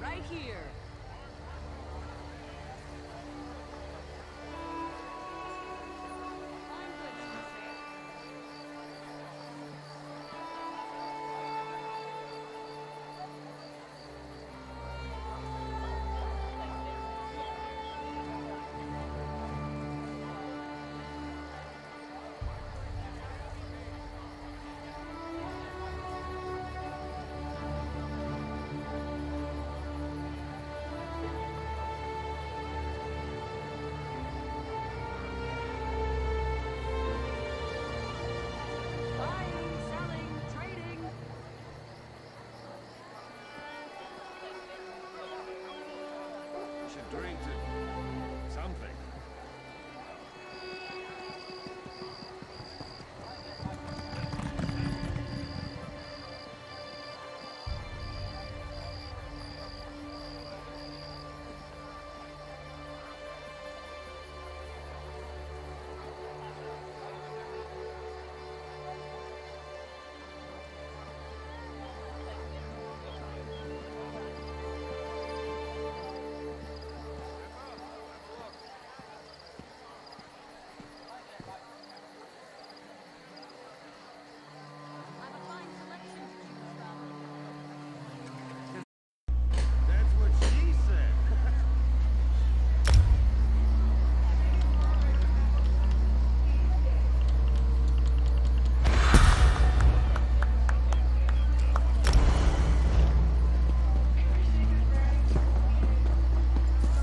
right here. Drink to something.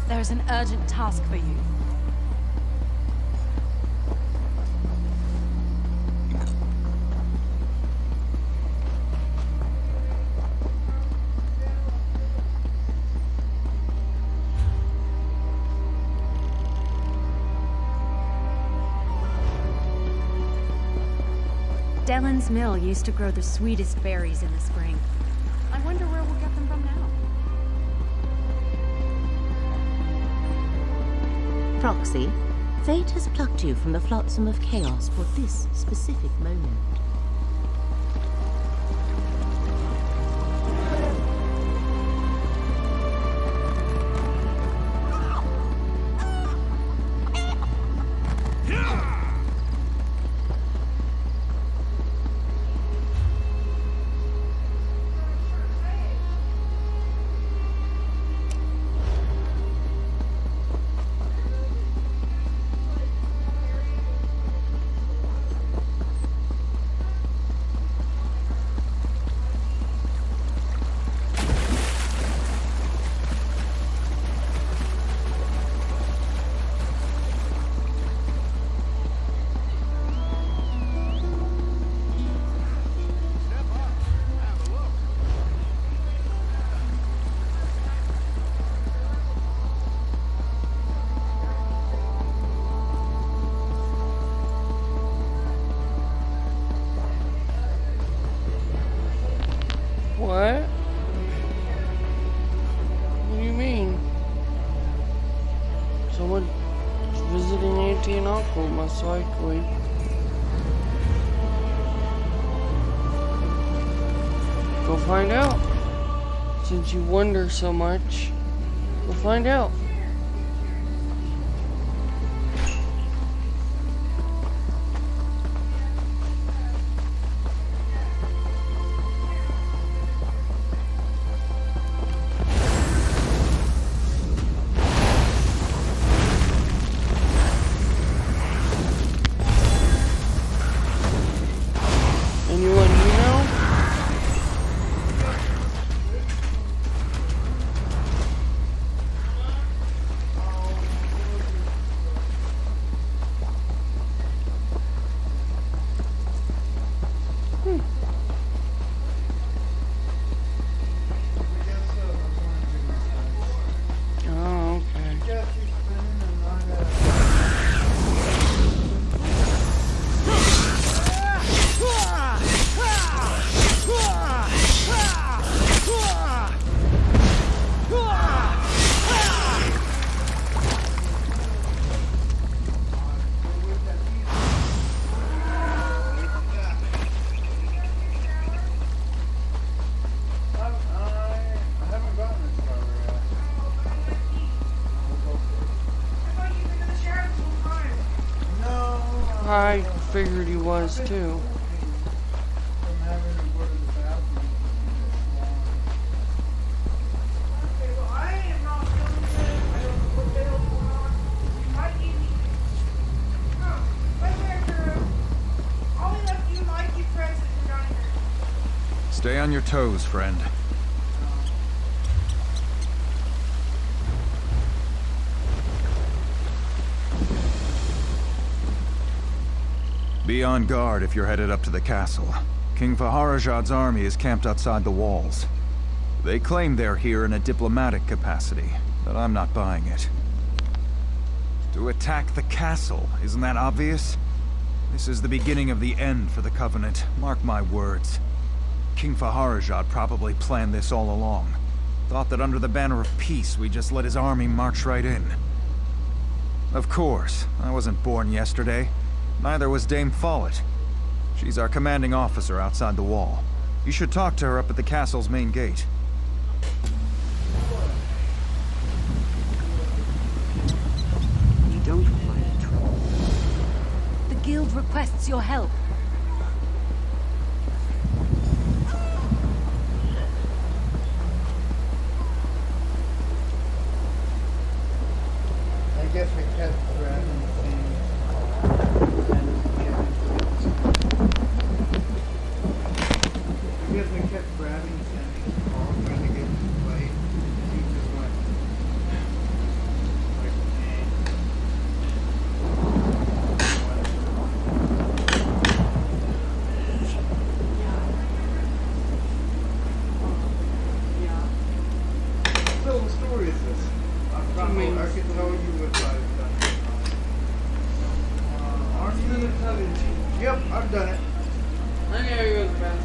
There's an urgent task for you. Dellen's mill used to grow the sweetest berries in the spring. I wonder where we'll get them from now. Proxy, fate has plucked you from the flotsam of chaos for this specific moment. What? What do you mean? Someone visiting 18 Aqua, most likely. Go find out. Since you wonder so much, go find out. Anyone you know? I figured he was too. Stay on your toes, friend. Be on guard if you're headed up to the castle. King Faharajad's army is camped outside the walls. They claim they're here in a diplomatic capacity, but I'm not buying it. To attack the castle, isn't that obvious? This is the beginning of the end for the Covenant, mark my words. King Faharajad probably planned this all along. Thought that under the banner of peace, we just let his army march right in. Of course, I wasn't born yesterday. Neither was Dame Follett. She's our commanding officer outside the wall. You should talk to her up at the castle's main gate. You don't want any trouble. The guild requests your help. I guess we kept grabbing things. I guess we kept grabbing things, all trying to get his way. He just went like, So what story is this? I can tell you what I've done. Aren't you the covenant? Yep, I've done it. I know you was best.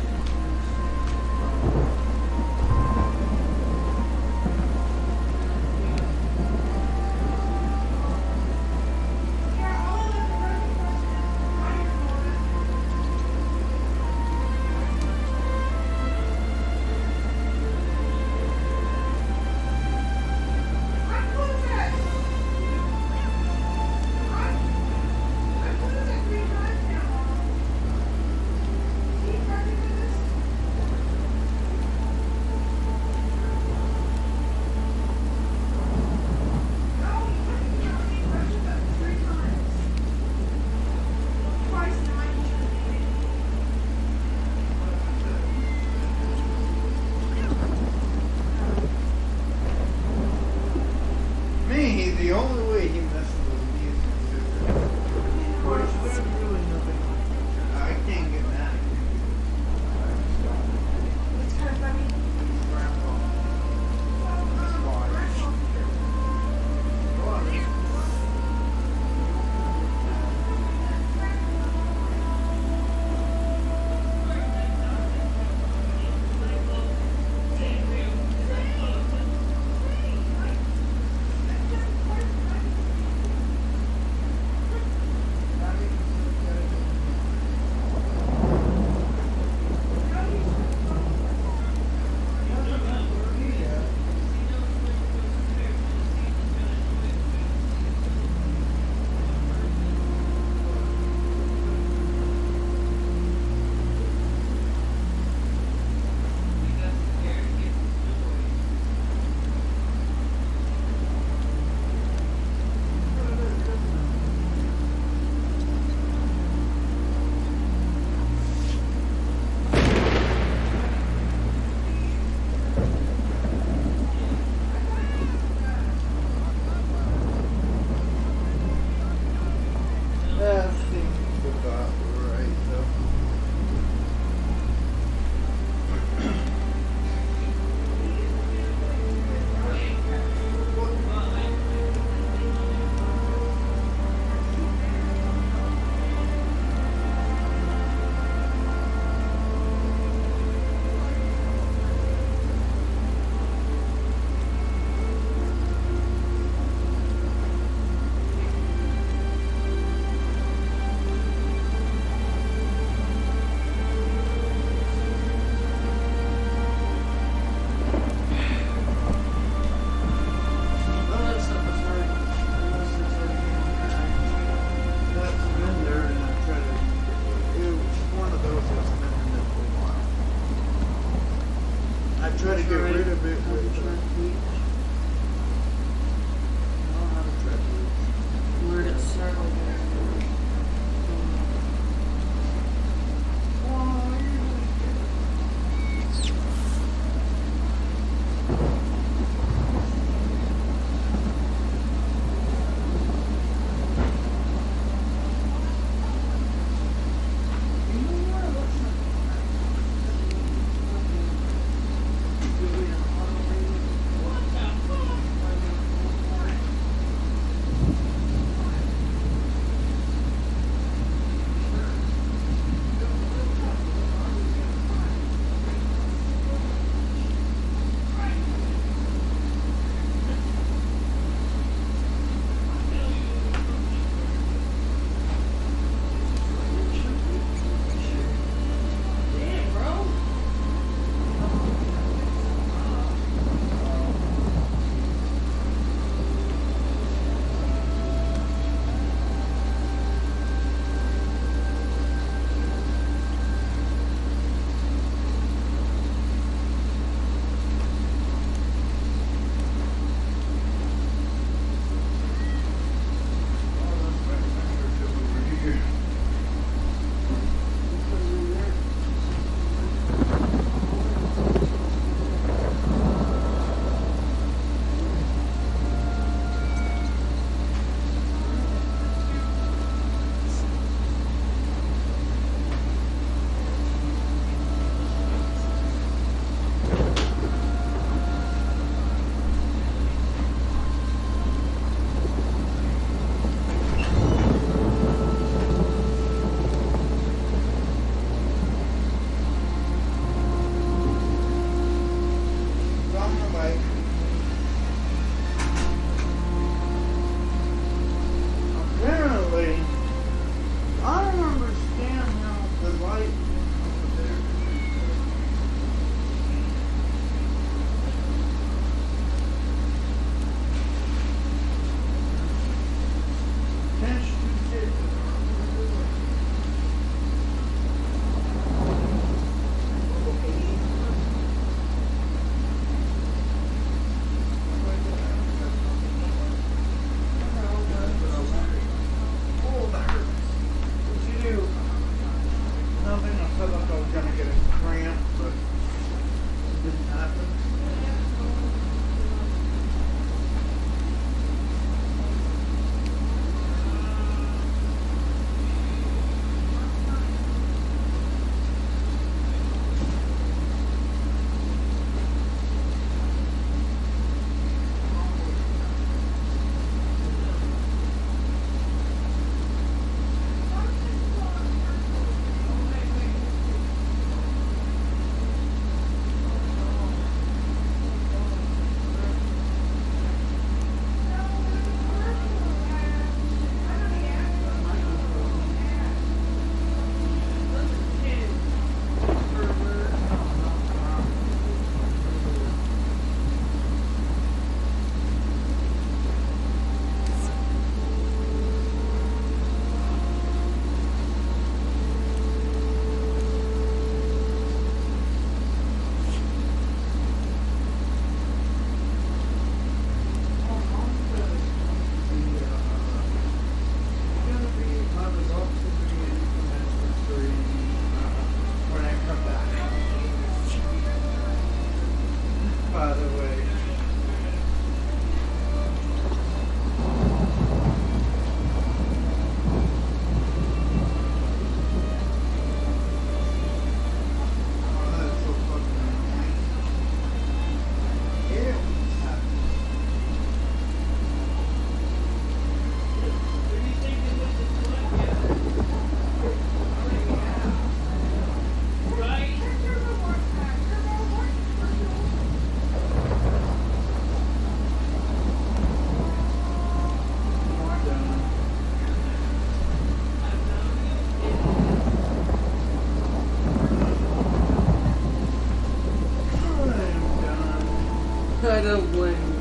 I don't blame you.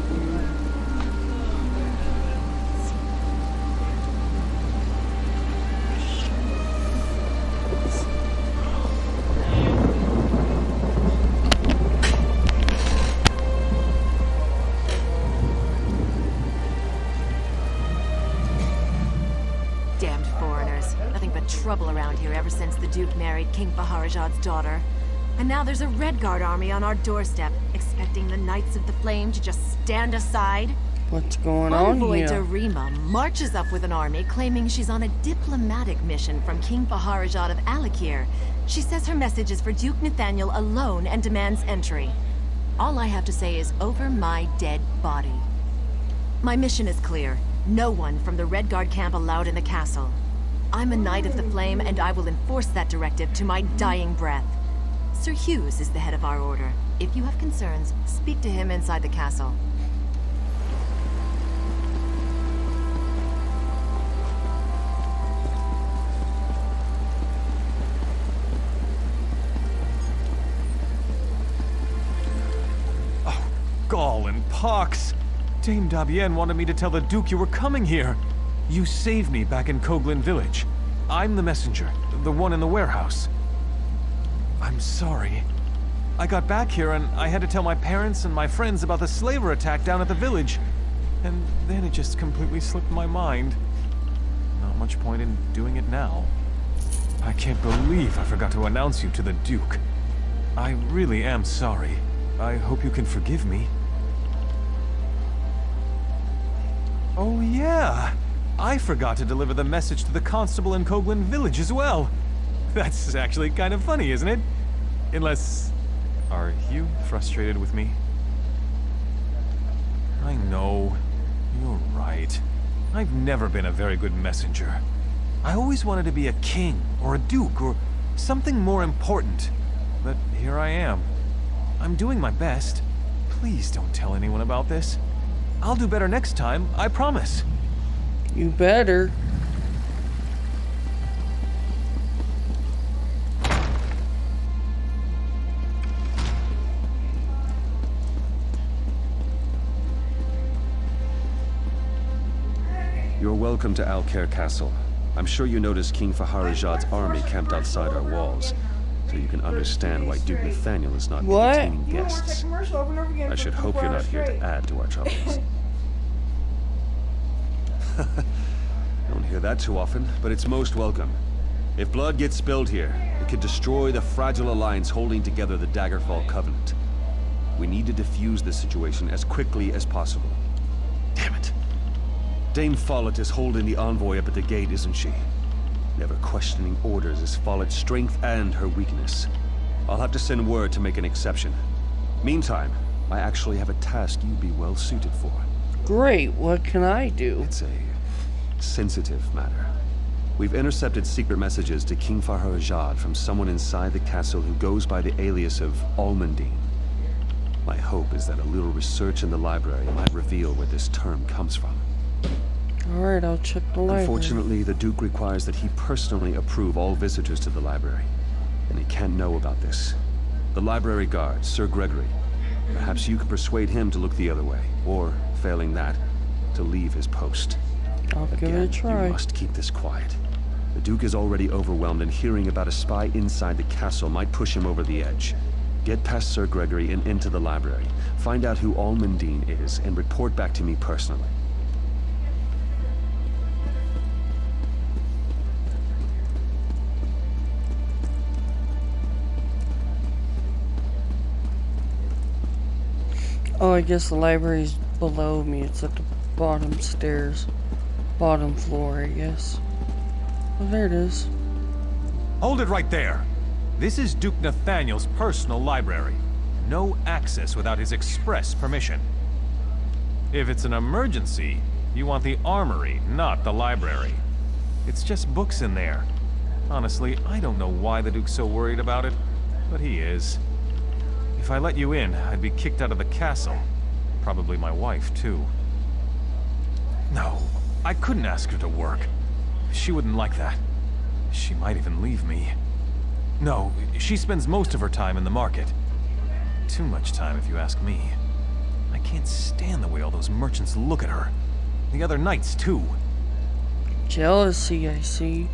Damned foreigners. Nothing but trouble around here ever since the Duke married King Faharajad's daughter. And now there's a Redguard army on our doorstep, expecting the Knights of the Flame to just stand aside. What's going on Envoy here? Darima marches up with an army claiming she's on a diplomatic mission from King Faharajad of Alakir. She says her message is for Duke Nathaniel alone and demands entry. All I have to say is over my dead body. My mission is clear. No one from the Redguard camp allowed in the castle. I'm a Knight of the Flame and I will enforce that directive to my dying breath. Sir Hughes is the head of our order. If you have concerns, speak to him inside the castle. Oh, gall and pox! Dame Dabienne wanted me to tell the Duke you were coming here. You saved me back in Koglin village. I'm the messenger, the one in the warehouse. I'm sorry. I got back here and I had to tell my parents and my friends about the slaver attack down at the village. And then it just completely slipped my mind. Not much point in doing it now. I can't believe I forgot to announce you to the Duke. I really am sorry. I hope you can forgive me. Oh yeah! I forgot to deliver the message to the constable in Koglin village as well. That's actually kind of funny, isn't it? Unless... Are you frustrated with me? I know. You're right. I've never been a very good messenger. I always wanted to be a king, or a duke, or something more important. But here I am. I'm doing my best. Please don't tell anyone about this. I'll do better next time, I promise. You better. You're welcome to Alcair Castle. I'm sure you noticed King Faharajad's army camped outside our walls, so you can understand why Duke Nathaniel is not entertaining guests. I should hope you're not here to add to our troubles. Don't hear that too often, but it's most welcome. If blood gets spilled here, it could destroy the fragile alliance holding together the Daggerfall Covenant. We need to defuse this situation as quickly as possible. Damn it. Dame Follett is holding the envoy up at the gate, isn't she? Never questioning orders is Follett's strength and her weakness. I'll have to send word to make an exception. Meantime, I actually have a task you'd be well suited for. Great, what can I do? It's a sensitive matter. We've intercepted secret messages to King Faharajad from someone inside the castle who goes by the alias of Almundine. My hope is that a little research in the library might reveal where this term comes from. Alright, I'll check the library. Unfortunately, the Duke requires that he personally approve all visitors to the library, and he can't know about this. The library guard, Sir Gregory, perhaps you can persuade him to look the other way, or, failing that, to leave his post. I'll give it a Again, try. you must keep this quiet. The Duke is already overwhelmed, and hearing about a spy inside the castle might push him over the edge. Get past Sir Gregory and into the library. Find out who Almundine is, and report back to me personally. Oh, I guess the library's below me. It's at the bottom stairs. Bottom floor, I guess. Oh, there it is. Hold it right there! This is Duke Nathaniel's personal library. No access without his express permission. If it's an emergency, you want the armory, not the library. It's just books in there. Honestly, I don't know why the Duke's so worried about it, but he is. If I let you in, I'd be kicked out of the castle. Probably my wife, too. No, I couldn't ask her to work. She wouldn't like that. She might even leave me. No, she spends most of her time in the market. Too much time, if you ask me. I can't stand the way all those merchants look at her. The other knights, too. Jealousy, I see.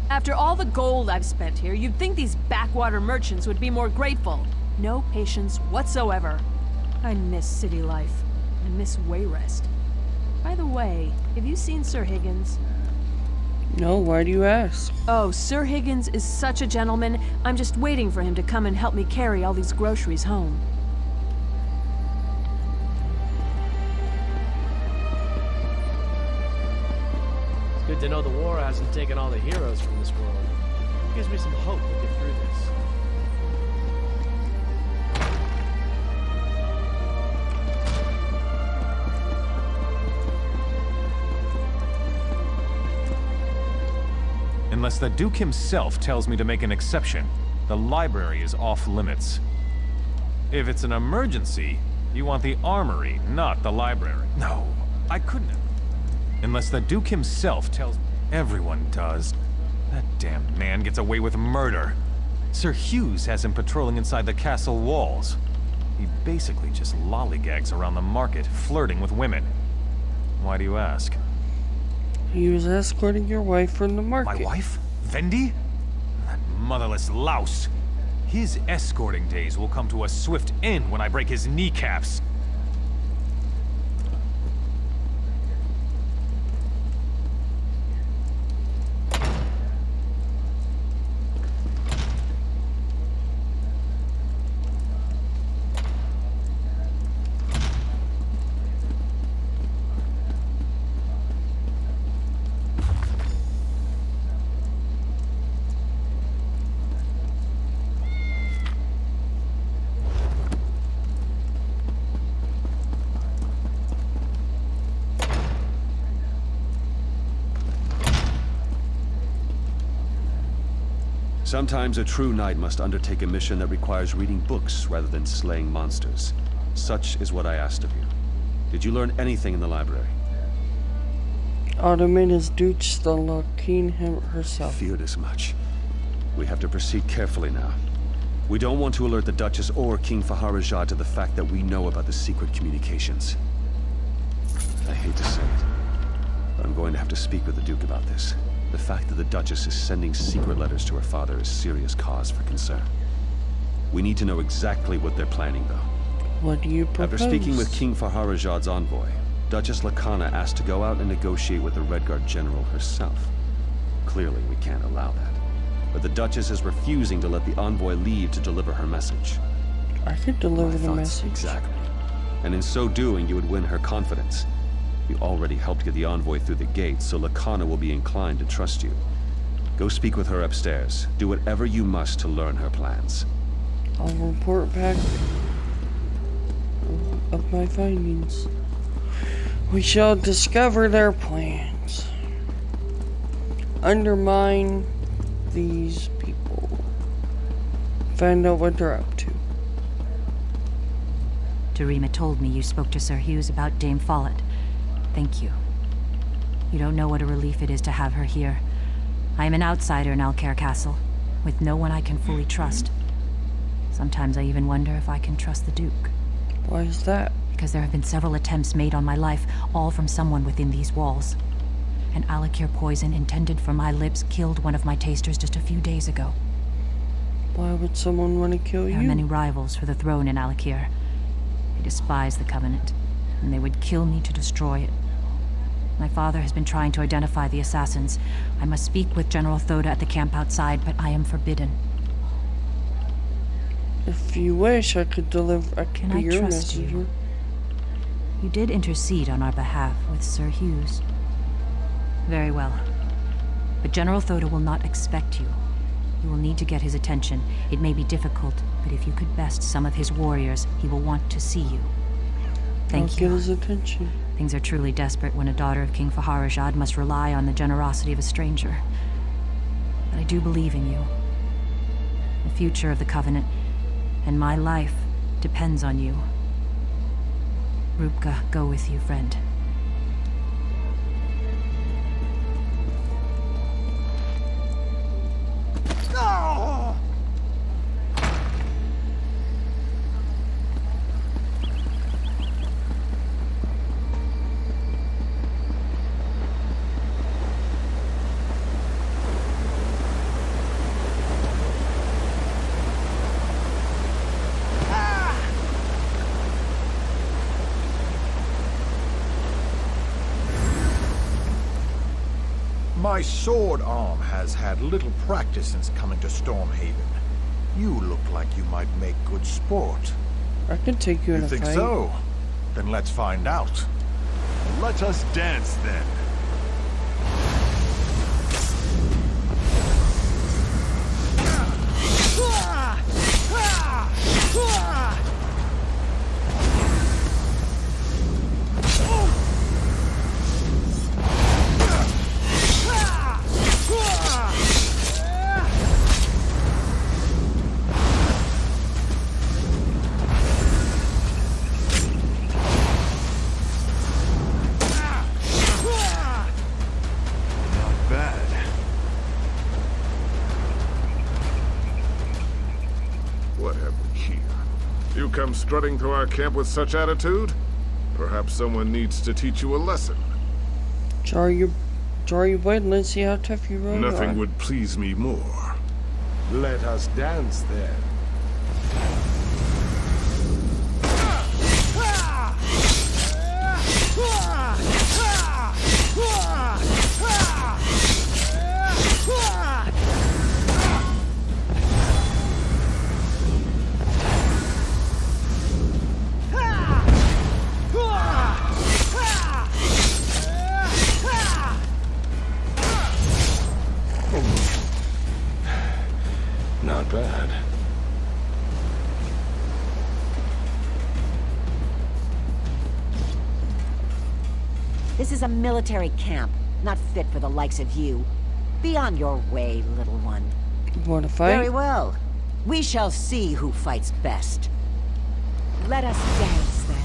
After all the gold I've spent here, you'd think these backwater merchants would be more grateful. No patience whatsoever. I miss city life. I miss Wayrest. By the way, have you seen Sir Higgins? No, why do you ask? Oh, Sir Higgins is such a gentleman. I'm just waiting for him to come and help me carry all these groceries home. It's good to know the war hasn't taken all the heroes from this world. It gives me some hope to get through this. Unless the Duke himself tells me to make an exception, the library is off limits. If it's an emergency, you want the armory, not the library. No, I couldn't have. Unless the Duke himself tells... Everyone does. That damn man gets away with murder. Sir Hughes has him patrolling inside the castle walls. He basically just lollygags around the market, flirting with women. Why do you ask? He was escorting your wife from the market. My wife? Vendi? That motherless louse. His escorting days will come to a swift end when I break his kneecaps. Sometimes a true knight must undertake a mission that requires reading books rather than slaying monsters. Such is what I asked of you. Did you learn anything in the library? Ottoman is Duch the Larkin herself. I feared as much. We have to proceed carefully now. We don't want to alert the Duchess or King Faharajah to the fact that we know about the secret communications. I hate to say it, but I'm going to have to speak with the Duke about this. The fact that the Duchess is sending secret letters to her father is serious cause for concern. We need to know exactly what they're planning, though. What do you propose? After speaking with King Faharajad's envoy, Duchess Lakana asked to go out and negotiate with the Redguard General herself. Clearly, we can't allow that. But the Duchess is refusing to let the envoy leave to deliver her message. I could deliver the message. Exactly. And in so doing, you would win her confidence. You already helped get the envoy through the gate, so Lakana will be inclined to trust you. Go speak with her upstairs. Do whatever you must to learn her plans. I'll report back of my findings. We shall discover their plans. Undermine these people. Find out what they're up to. Dorima told me you spoke to Sir Hughes about Dame Follett. Thank you. You don't know what a relief it is to have her here. I am an outsider in Alcaire Castle, with no one I can fully trust. Sometimes I even wonder if I can trust the Duke. Why is that? Because there have been several attempts made on my life, all from someone within these walls. An Alcaire poison intended for my lips killed one of my tasters just a few days ago. Why would someone want to kill you? There are many rivals for the throne in Alcaire. They despise the Covenant, and they would kill me to destroy it. My father has been trying to identify the assassins. I must speak with General Thoda at the camp outside, but I am forbidden. If you wish, I could deliver. I could be your messenger. You? You did intercede on our behalf with Sir Hughes. Very well. But General Thoda will not expect you. You will need to get his attention. It may be difficult, but if you could best some of his warriors, he will want to see you. Thank you. I'll get his attention. Things are truly desperate when a daughter of King Faharajad must rely on the generosity of a stranger. but I do believe in you. The future of the Covenant and my life depends on you. Rupka, go with you, friend. My sword arm has had little practice since coming to Stormhaven. You look like you might make good sport. I can take you in a fight. You think so? Then let's find out. Let us dance then. Come strutting to our camp with such attitude? Perhaps someone needs to teach you a lesson. Draw your blade and let's see how tough you really are. Nothing would please me more. Let us dance then. Not bad. This is a military camp, not fit for the likes of you. Be on your way, little one. Want to fight? Very well. We shall see who fights best. Let us dance then.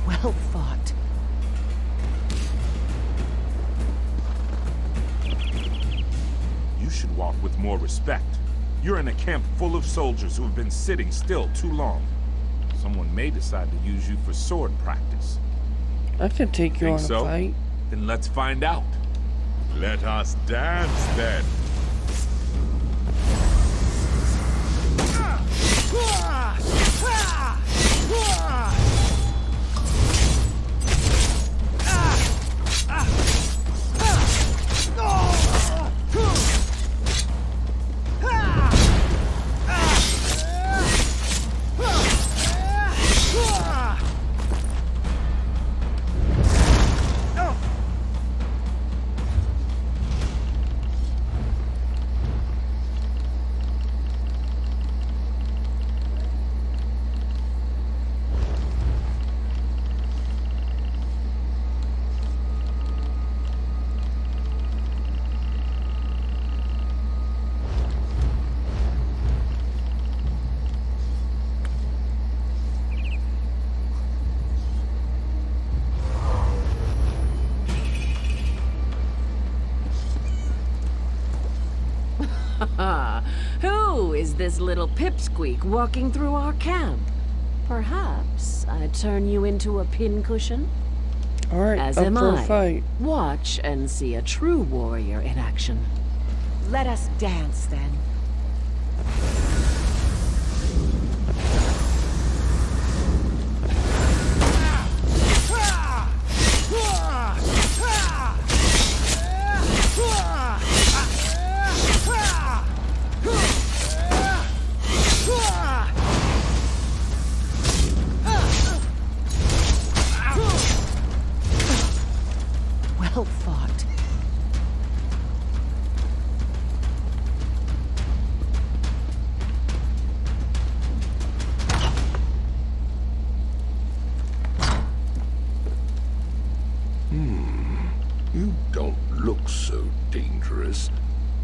Well fought. You should walk with more respect. You're in a camp full of soldiers who have been sitting still too long. Someone may decide to use you for sword practice. I can take you on a fight. Then let's find out. Let us dance then. Who is this little pipsqueak walking through our camp? Perhaps I turn you into a pincushion? Alright, as up am for a I. fight. Watch and see a true warrior in action. Let us dance then.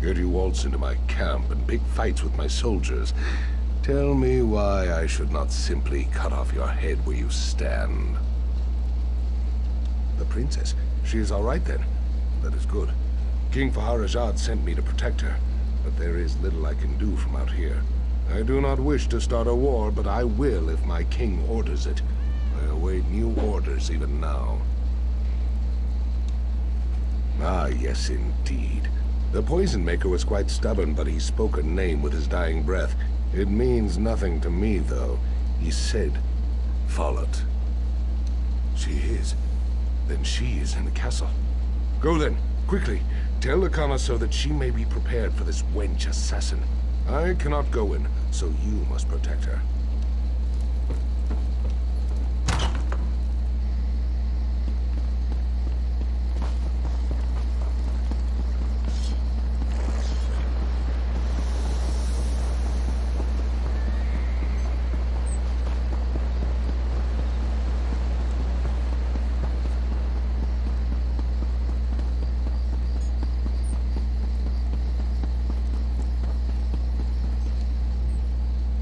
Yet you waltz into my camp and pick fights with my soldiers. Tell me why I should not simply cut off your head where you stand. The princess? She is all right then. That is good. King Faharajad sent me to protect her, but there is little I can do from out here. I do not wish to start a war, but I will if my king orders it. I await new orders even now. Ah, yes, indeed. The poison maker was quite stubborn, but he spoke a name with his dying breath. It means nothing to me, though. He said, Follett. She is. Then she is in the castle. Go then, quickly. Tell the connoisseur that she may be prepared for this wench assassin. I cannot go in, so you must protect her.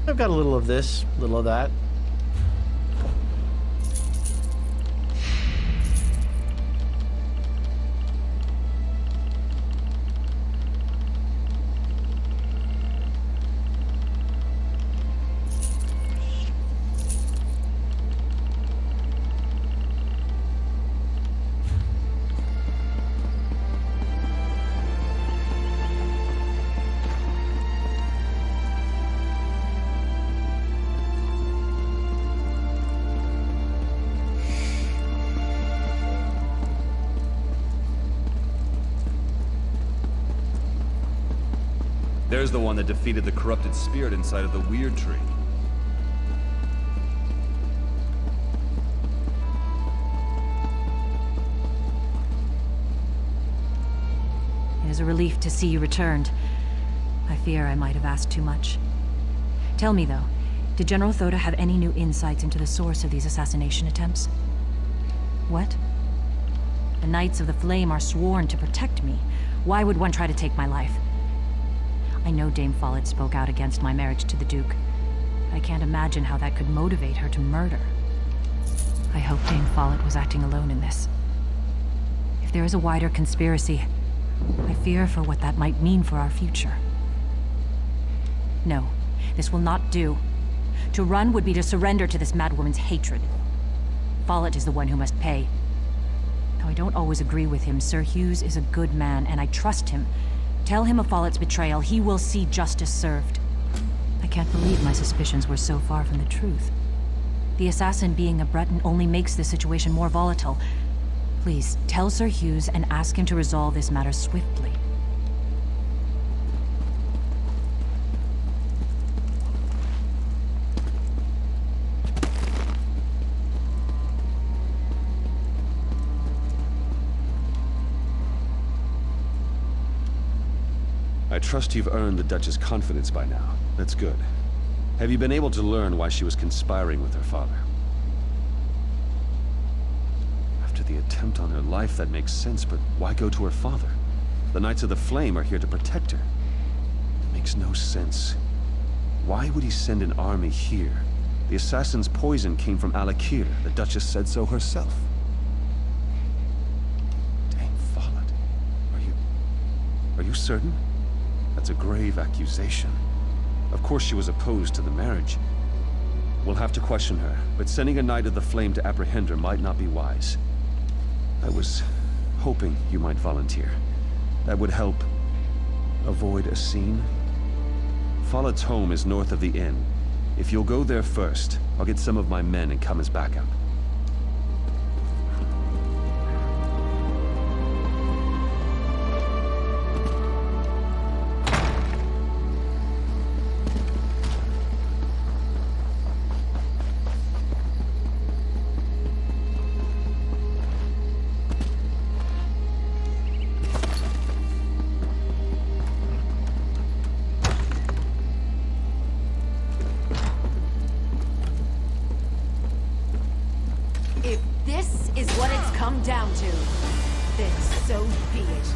I've got a little of this, a little of that. There's the one that defeated the corrupted spirit inside of the Weird Tree. It is a relief to see you returned. I fear I might have asked too much. Tell me, though, did General Thoda have any new insights into the source of these assassination attempts? What? The Knights of the Flame are sworn to protect me. Why would one try to take my life? I know Dame Follett spoke out against my marriage to the Duke. I can't imagine how that could motivate her to murder. I hope Dame Follett was acting alone in this. If there is a wider conspiracy, I fear for what that might mean for our future. No, this will not do. To run would be to surrender to this madwoman's hatred. Follett is the one who must pay. Though I don't always agree with him, Sir Hughes is a good man, and I trust him. Tell him of Follett's betrayal. He will see justice served. I can't believe my suspicions were so far from the truth. The assassin being a Breton only makes this situation more volatile. Please, tell Sir Hughes and ask him to resolve this matter swiftly. I trust you've earned the Duchess' confidence by now. That's good. Have you been able to learn why she was conspiring with her father? After the attempt on her life, that makes sense, but why go to her father? The Knights of the Flame are here to protect her. It makes no sense. Why would he send an army here? The assassin's poison came from Alakir. The Duchess said so herself. Dame Follett. Are you certain? That's a grave accusation. Of course she was opposed to the marriage. We'll have to question her, but sending a Knight of the Flame to apprehend her might not be wise. I was hoping you might volunteer. That would help avoid a scene. Follett's home is north of the inn. If you'll go there first, I'll get some of my men and come as backup. If this is what it's come down to, then so be it.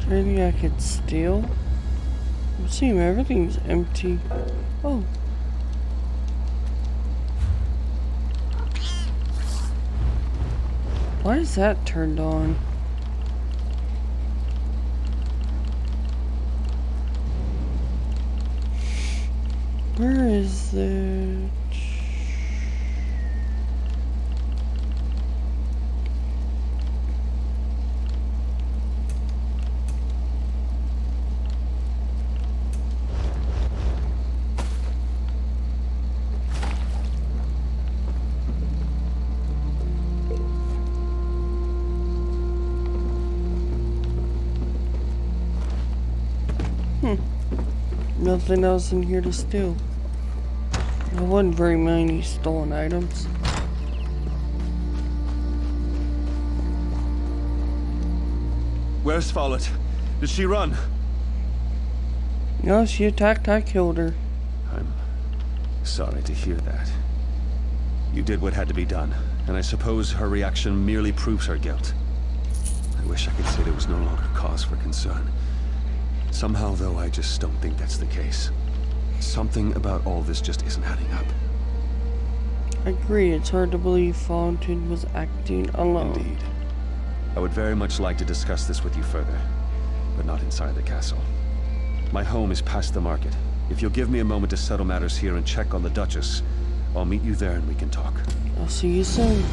Is there anything I could steal? It seems everything's empty. Oh. Why is that turned on? Where is it? Nothing else in here to steal. There wasn't very many stolen items. Where's Follett? Did she run? No, she attacked. I killed her. I'm sorry to hear that. You did what had to be done, and I suppose her reaction merely proves her guilt. I wish I could say there was no longer cause for concern. Somehow, though, I just don't think that's the case. Something about all this just isn't adding up. I agree, it's hard to believe Fountain was acting alone. Indeed. I would very much like to discuss this with you further, but not inside the castle. My home is past the market. If you'll give me a moment to settle matters here and check on the Duchess, I'll meet you there and we can talk. I'll see you soon.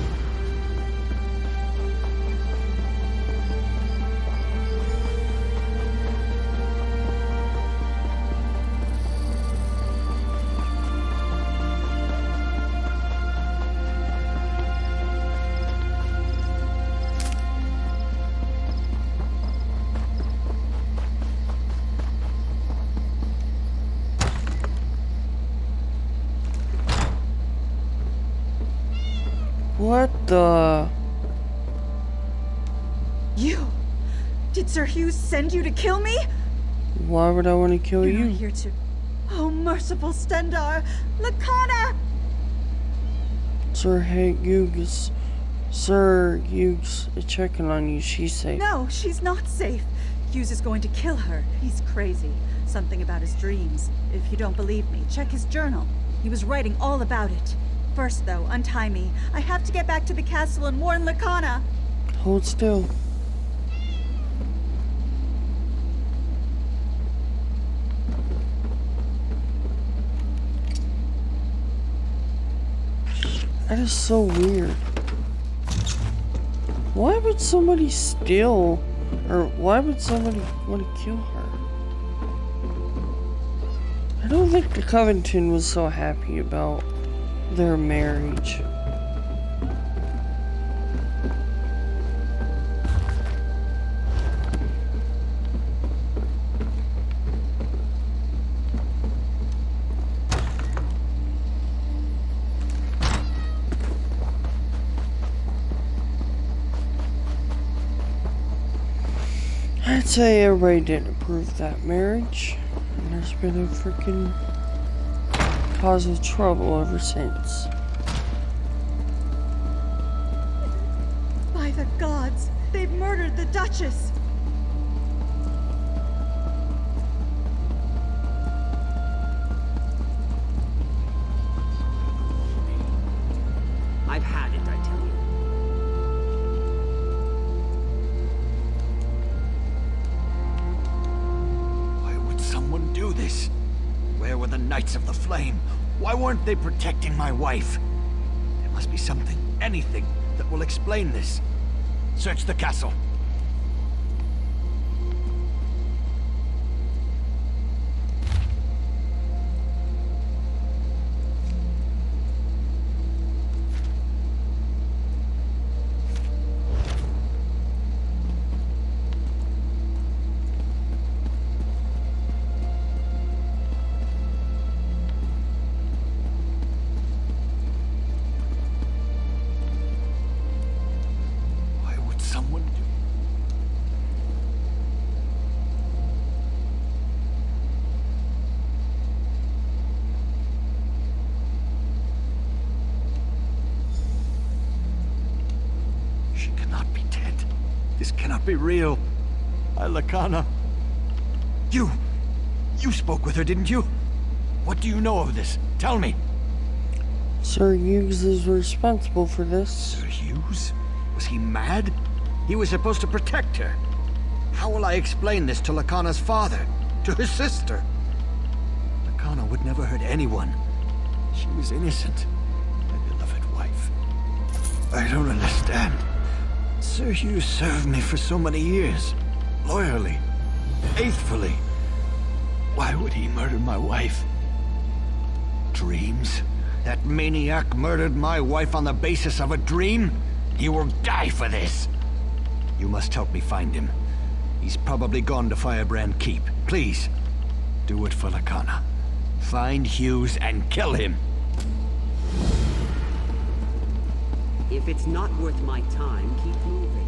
What the? You? Did Sir Hughes send you to kill me? Why would I want to kill You're you? not here to... Oh, merciful Stendar! Lakana! Sir Hughes is checking on you. She's safe. No, she's not safe. Hughes is going to kill her. He's crazy. Something about his dreams. If you don't believe me, check his journal. He was writing all about it. First, though, untie me. I have to get back to the castle and warn Lakana. Hold still. That is so weird. Why would somebody steal, or why would somebody want to kill her? I don't think the Covington was so happy about their marriage. I'd say everybody didn't approve that marriage, and there's been a freaking cause of trouble ever since. By the gods, they've murdered the Duchess! I've had it, I tell you. Why would someone do this? Where were the Knights of the Flame? Why weren't they protecting my wife? There must be something, anything, that will explain this. Search the castle. This cannot be real. Lacana. You spoke with her, didn't you? What do you know of this? Tell me. Sir Hughes is responsible for this. Sir Hughes? Was he mad? He was supposed to protect her. How will I explain this to Lacana's father? To his sister? Lacana would never hurt anyone. She was innocent. My beloved wife. I don't understand. Sir Hughes served me for so many years. Loyally. Faithfully. Why would he murder my wife? Dreams? That maniac murdered my wife on the basis of a dream? He will die for this! You must help me find him. He's probably gone to Firebrand Keep. Please, do it for Lacana. Find Hughes and kill him. If it's not worth my time, keep moving.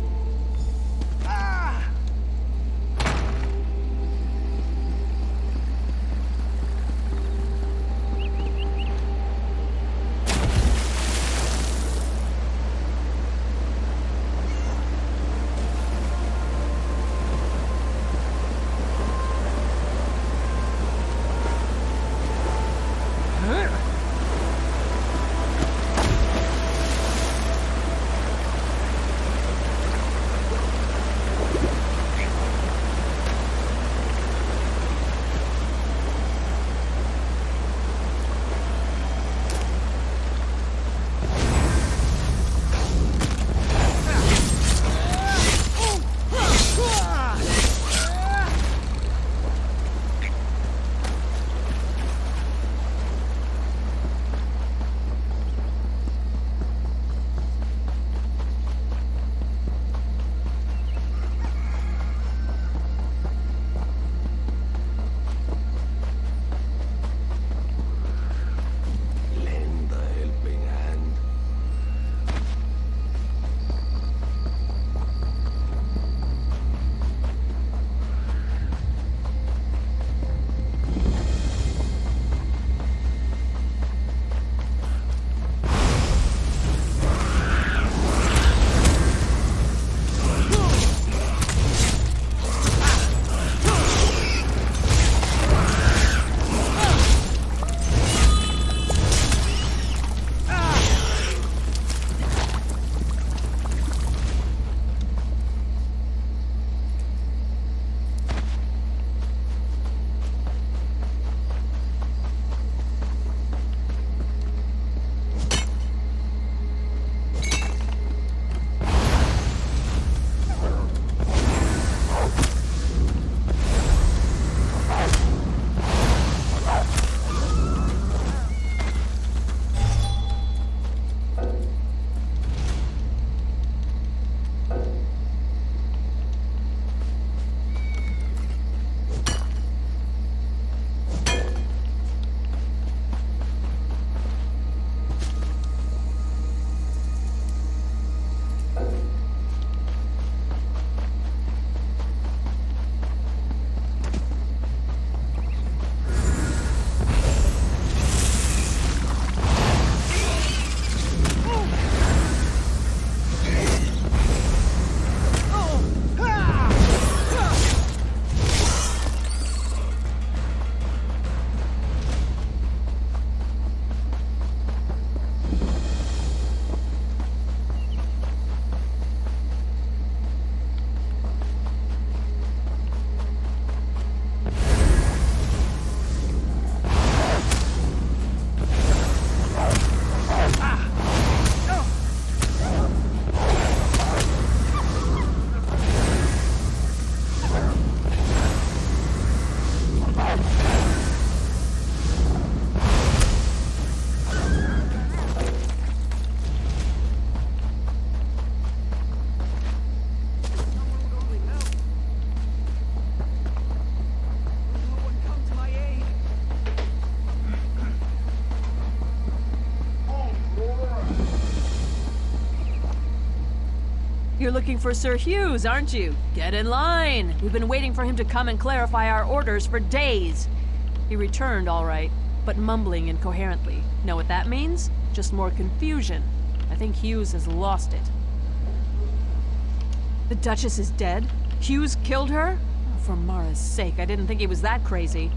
You're looking for Sir Hughes, aren't you? Get in line. We've been waiting for him to come and clarify our orders for days. He returned all right, but mumbling incoherently. Know what that means? Just more confusion. I think Hughes has lost it. The Duchess is dead? Hughes killed her? For Mara's sake, I didn't think he was that crazy.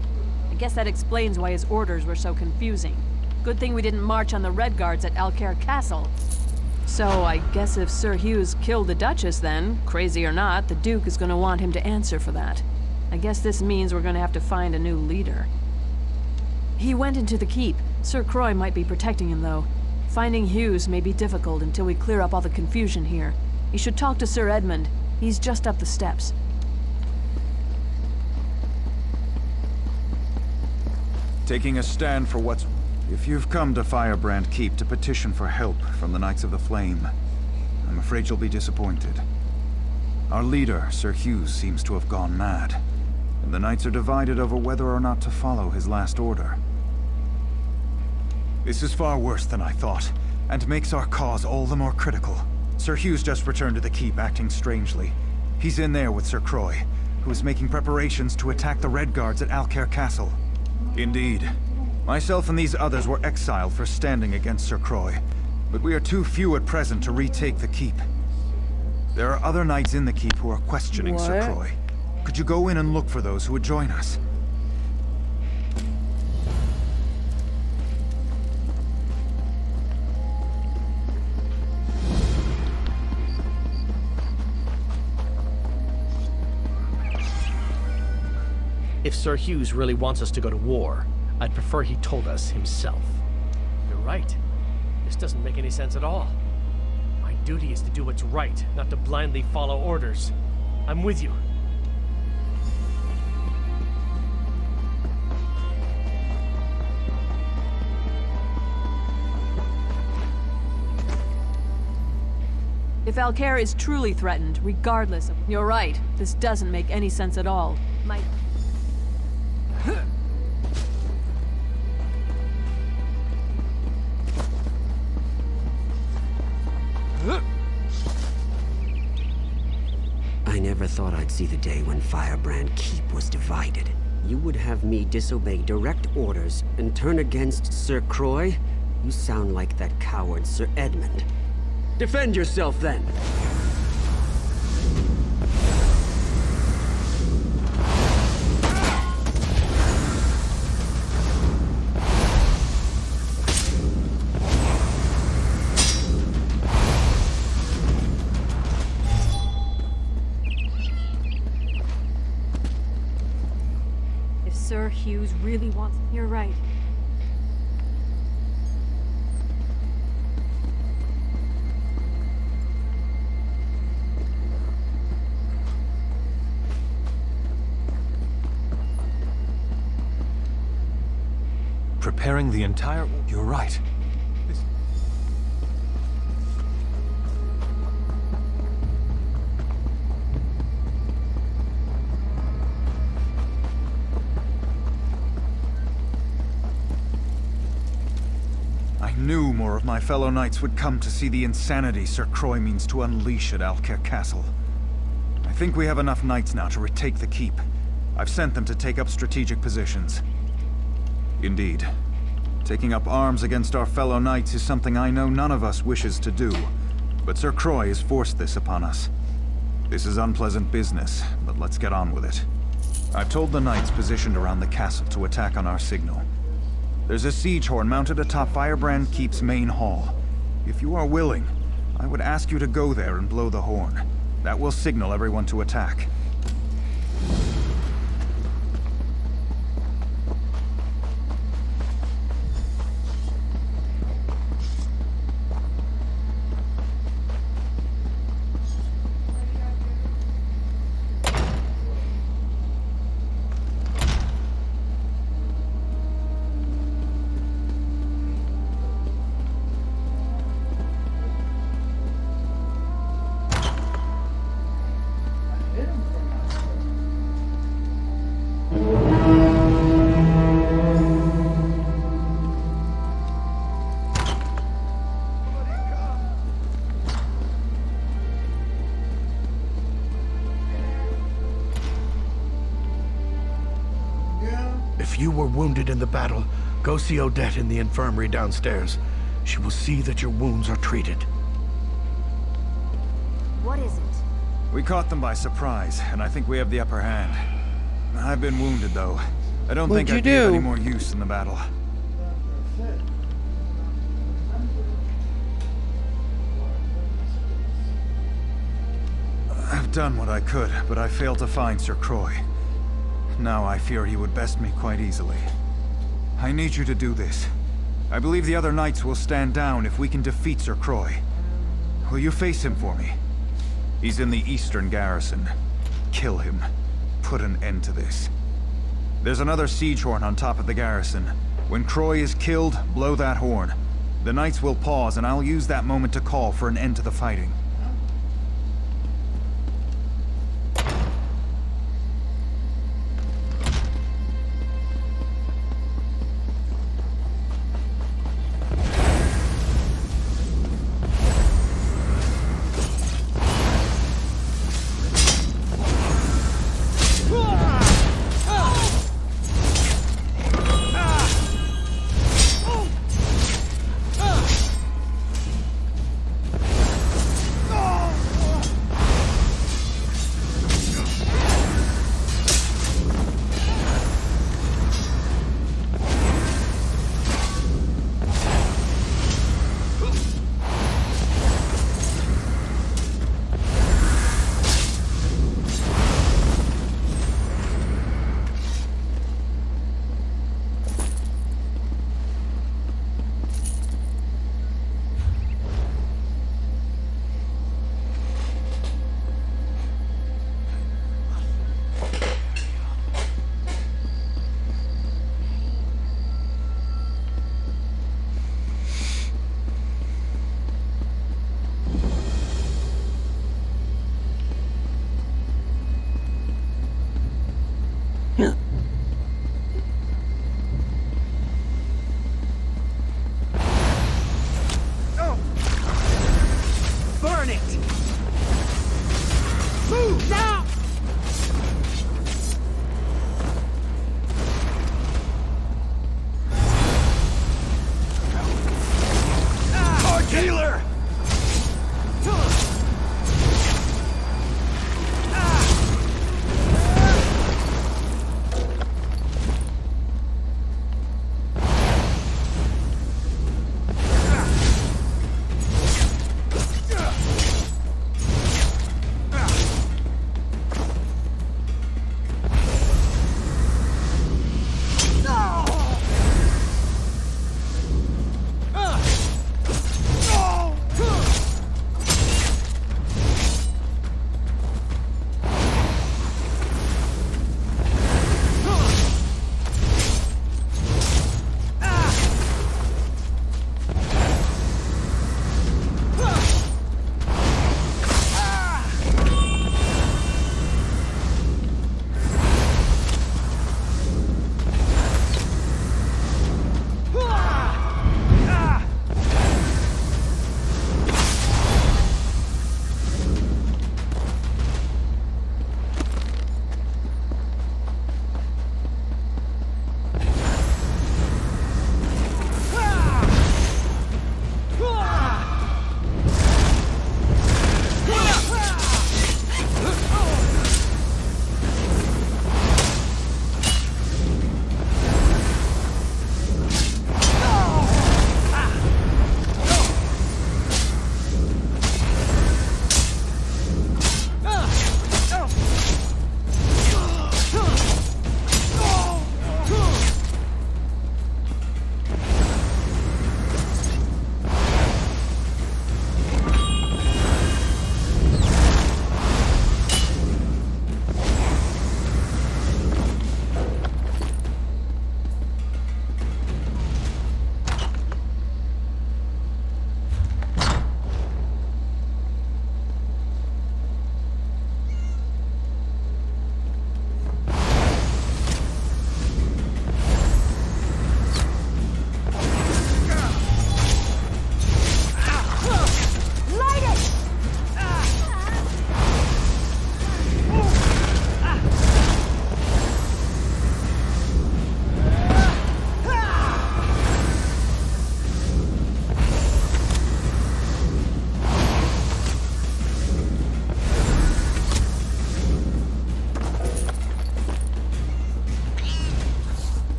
I guess that explains why his orders were so confusing. Good thing we didn't march on the Red Guards at Alcaire Castle. So I guess if Sir Hughes killed the Duchess then, crazy or not, the Duke is gonna want him to answer for that. I guess this means we're gonna have to find a new leader. He went into the keep. Sir Croix might be protecting him, though. Finding Hughes may be difficult until we clear up all the confusion here. You should talk to Sir Edmund. He's just up the steps. Taking a stand for what's... If you've come to Firebrand Keep to petition for help from the Knights of the Flame, I'm afraid you'll be disappointed. Our leader, Sir Hughes, seems to have gone mad, and the Knights are divided over whether or not to follow his last order. This is far worse than I thought, and makes our cause all the more critical. Sir Hughes just returned to the keep, acting strangely. He's in there with Sir Croix, who is making preparations to attack the Red Guards at Alcaire Castle. Indeed. Myself and these others were exiled for standing against Sir Croix, but we are too few at present to retake the keep. There are other knights in the keep who are questioning Sir Croix. Could you go in and look for those who would join us? If Sir Hughes really wants us to go to war, I'd prefer he told us himself. You're right. This doesn't make any sense at all. My duty is to do what's right, not to blindly follow orders. I'm with you. If Alcaire is truly threatened, regardless of... You're right. This doesn't make any sense at all. My... I never thought I'd see the day when Firebrand Keep was divided. You would have me disobey direct orders and turn against Sir Croix? You sound like that coward Sir Edmund. Defend yourself, then! Sir Hughes really wants... You're right. Preparing the entire... You're right. I knew more of my fellow knights would come to see the insanity Sir Croix means to unleash at Alcaire Castle. I think we have enough knights now to retake the keep. I've sent them to take up strategic positions. Indeed. Taking up arms against our fellow knights is something I know none of us wishes to do, but Sir Croix has forced this upon us. This is unpleasant business, but let's get on with it. I've told the knights positioned around the castle to attack on our signal. There's a siege horn mounted atop Firebrand Keep's main hall. If you are willing, I would ask you to go there and blow the horn. That will signal everyone to attack. If you were wounded in the battle, go see Odette in the infirmary downstairs. She will see that your wounds are treated. What is it? We caught them by surprise, and I think we have the upper hand. I've been wounded, though. I don't think I'd be of any more use in the battle. I've done what I could, but I failed to find Sir Croy. Now I fear he would best me quite easily. I need you to do this. I believe the other knights will stand down if we can defeat Sir Croy. Will you face him for me? He's in the eastern garrison. Kill him. Put an end to this. There's another siege horn on top of the garrison. When Croy is killed, blow that horn. The knights will pause, and I'll use that moment to call for an end to the fighting.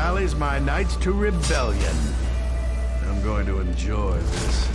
rallies my knights to rebellion. I'm going to enjoy this.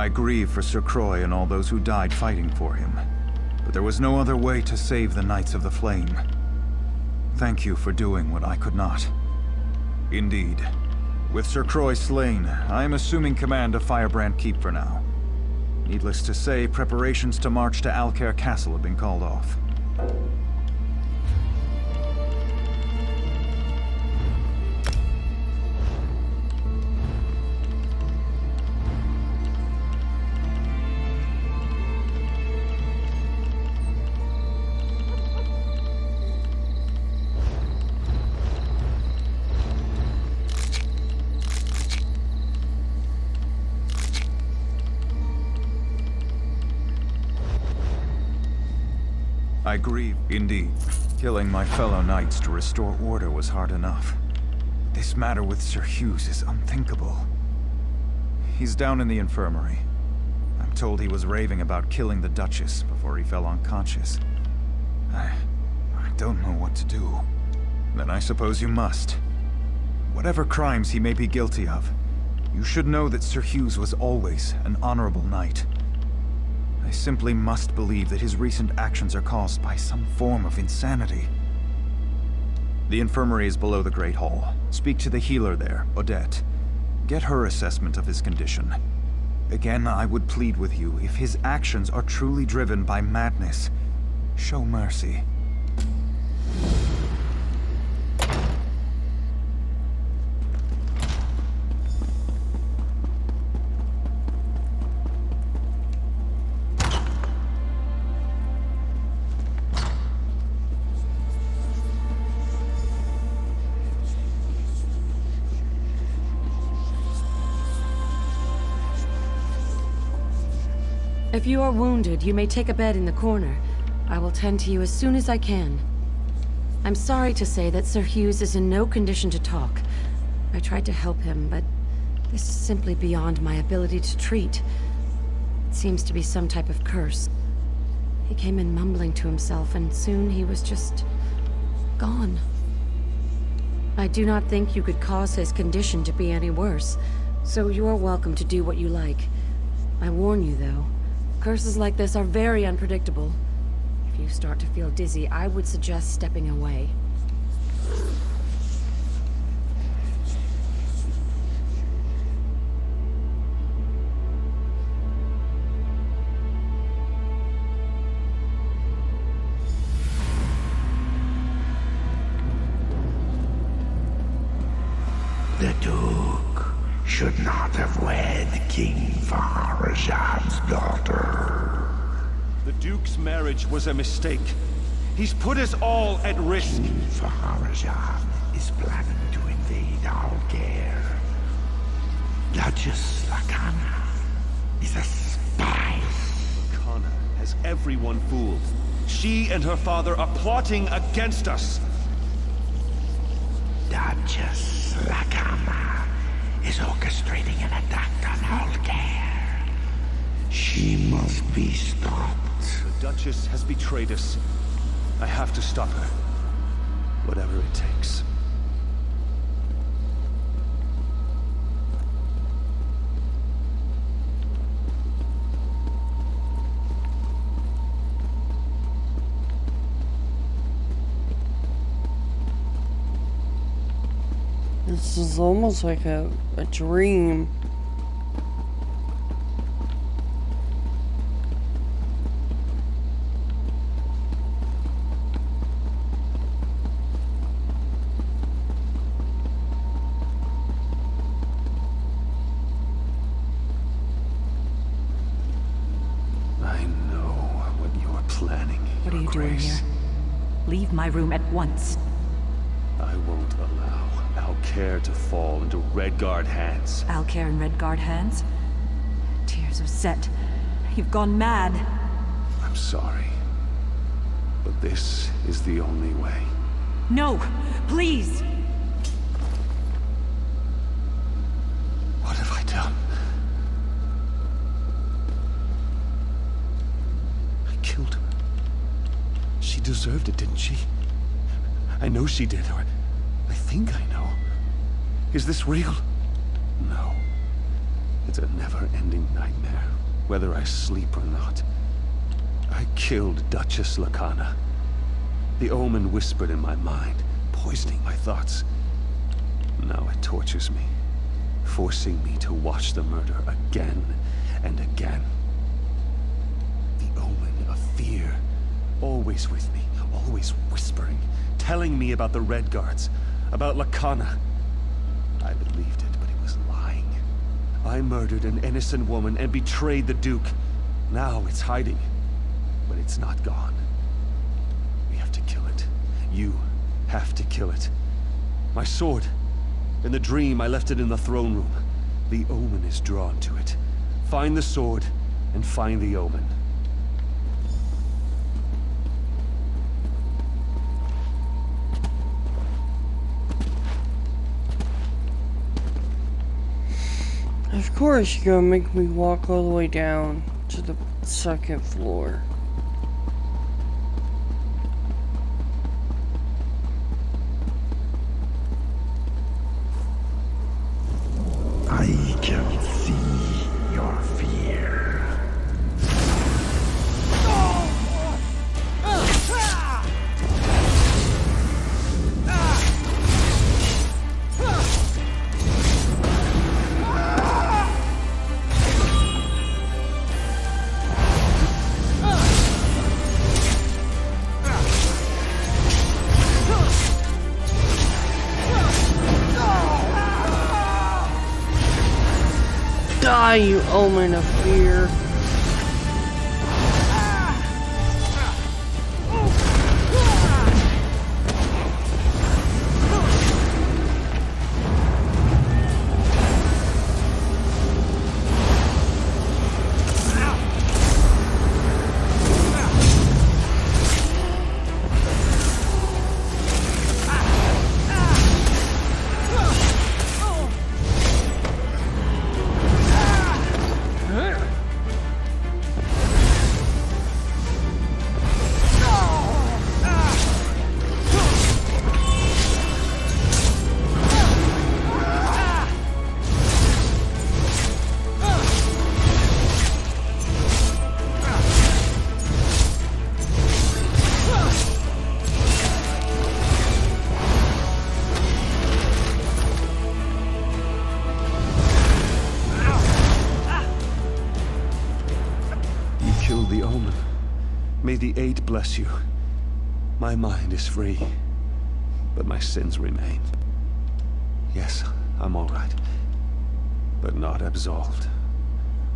I grieve for Sir Croix and all those who died fighting for him, but there was no other way to save the Knights of the Flame. Thank you for doing what I could not. Indeed. With Sir Croix slain, I am assuming command of Firebrand Keep for now. Needless to say, preparations to march to Alcaire Castle have been called off. I grieve, indeed. Killing my fellow knights to restore order was hard enough. This matter with Sir Hughes is unthinkable. He's down in the infirmary. I'm told he was raving about killing the Duchess before he fell unconscious. I don't know what to do. Then I suppose you must. Whatever crimes he may be guilty of, you should know that Sir Hughes was always an honorable knight. I simply must believe that his recent actions are caused by some form of insanity. The infirmary is below the Great Hall. Speak to the healer there, Odette. Get her assessment of his condition. Again, I would plead with you, if his actions are truly driven by madness, show mercy. If you are wounded, you may take a bed in the corner. I will tend to you as soon as I can. I'm sorry to say that Sir Hughes is in no condition to talk. I tried to help him, but this is simply beyond my ability to treat. It seems to be some type of curse. He came in mumbling to himself, and soon he was just gone. I do not think you could cause his condition to be any worse, so you are welcome to do what you like. I warn you, though, curses like this are very unpredictable. If you start to feel dizzy, I would suggest stepping away. The Duke should not have wed King Farazad's daughter. The Duke's marriage was a mistake. He's put us all at risk. King Farazad is planning to invade Alcair. Duchess Lakana is a spy. Lakana has everyone fooled. She and her father are plotting against us. Duchess Lakana is orchestrating an attack on Alcair. She must be stopped. The Duchess has betrayed us. I have to stop her. Whatever it takes. This is almost like a dream. I know what you are planning. What are you doing here? Leave my room at once. I won't allow Alcair to fall into Redguard hands. Alcair in Redguard hands? Tears of Set. You've gone mad. I'm sorry. But this is the only way. No! Please! What have I done? I killed her. She deserved it, didn't she? I know she did, or I think I know. Is this real? No. It's a never-ending nightmare, whether I sleep or not. I killed Duchess Lakana. The omen whispered in my mind, poisoning my thoughts. Now it tortures me, forcing me to watch the murder again and again. The omen of fear, always with me, always whispering, telling me about the Redguards, about Lakana. I believed it, but it was lying. I murdered an innocent woman and betrayed the Duke. Now it's hiding, but it's not gone. We have to kill it. You have to kill it. My sword. In the dream, I left it in the throne room. The omen is drawn to it. Find the sword and find the omen. Of course you're gonna make me walk all the way down to the second floor. I can see your fear. Die, you omen of fear. the omen. May the Eight bless you. My mind is free, but my sins remain. Yes, I'm all right, but not absolved.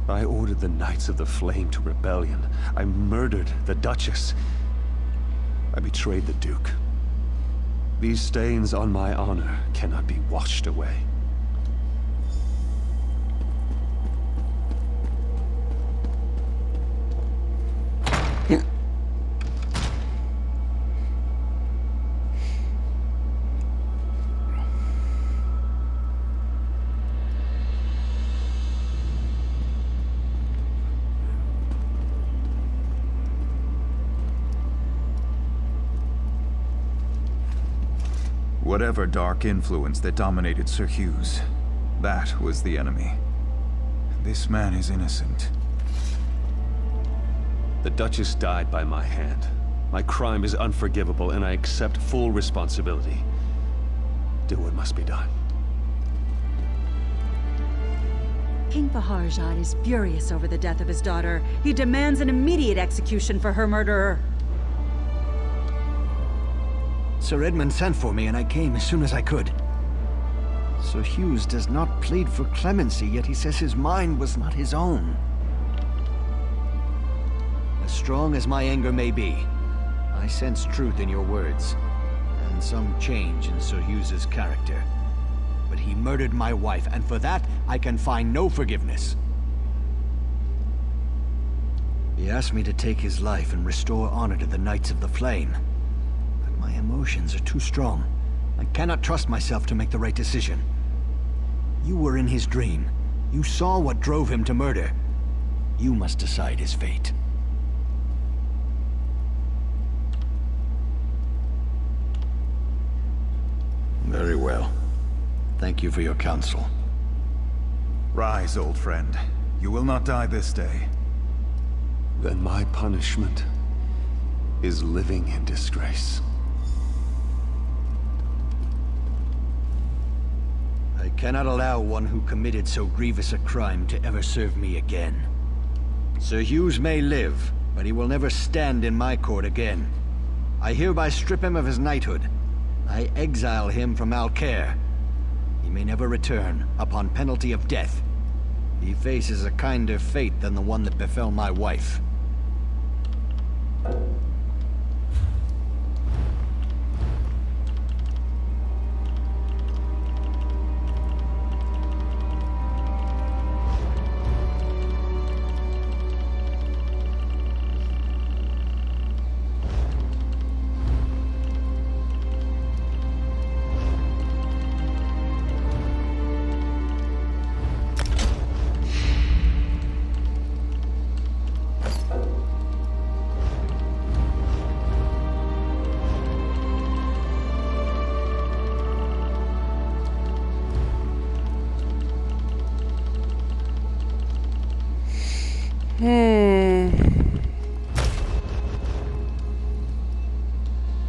I ordered the Knights of the Flame to rebellion. I murdered the Duchess. I betrayed the Duke. These stains on my honor cannot be washed away. Whatever dark influence that dominated Sir Hughes, that was the enemy. This man is innocent. The Duchess died by my hand. My crime is unforgivable, and I accept full responsibility. Do what must be done. King Faharjad is furious over the death of his daughter. He demands an immediate execution for her murderer. Sir Edmund sent for me, and I came as soon as I could. Sir Hughes does not plead for clemency, yet he says his mind was not his own. As strong as my anger may be, I sense truth in your words, and some change in Sir Hughes's character. But he murdered my wife, and for that, I can find no forgiveness. He asked me to take his life and restore honor to the Knights of the Flame. My emotions are too strong. I cannot trust myself to make the right decision. You were in his dream. You saw what drove him to murder. You must decide his fate. Very well. Thank you for your counsel. Rise, old friend. You will not die this day. Then my punishment is living in disgrace. I cannot allow one who committed so grievous a crime to ever serve me again. Sir Hughes may live, but he will never stand in my court again. I hereby strip him of his knighthood. I exile him from Alcaire. He may never return, upon penalty of death. He faces a kinder fate than the one that befell my wife.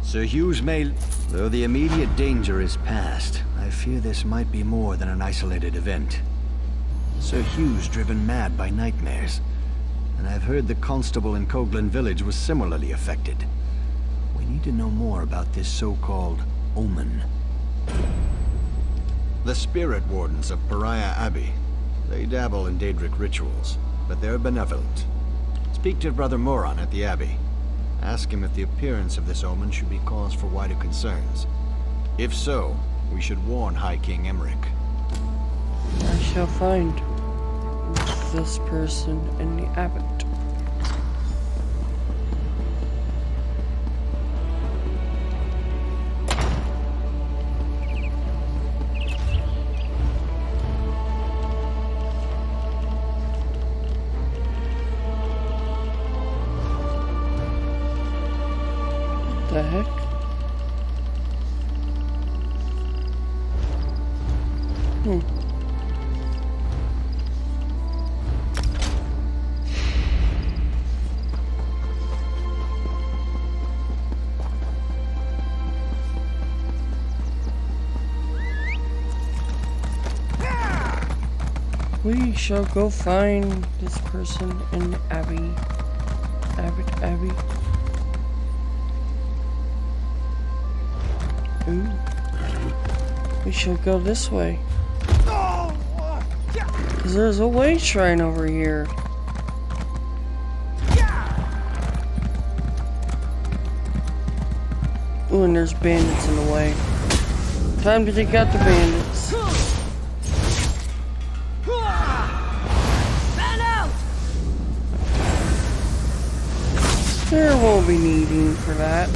Sir Hughes may... Though the immediate danger is past, I fear this might be more than an isolated event. Sir Hughes driven mad by nightmares, and I've heard the constable in Coghlan village was similarly affected. We need to know more about this so-called omen. The spirit wardens of Pariah Abbey. They dabble in Daedric rituals, but they're benevolent. Speak to Brother Moran at the Abbey. Ask him if the appearance of this omen should be cause for wider concerns. If so, we should warn High King Emmerich. I shall find this person in the abbot. The heck? We shall go find this person in the Abbey. Abby. Ooh. We should go this way. Cause there's a way shrine over here. Ooh, and there's bandits in the way. Time to take out the bandits. There won't be needing for that.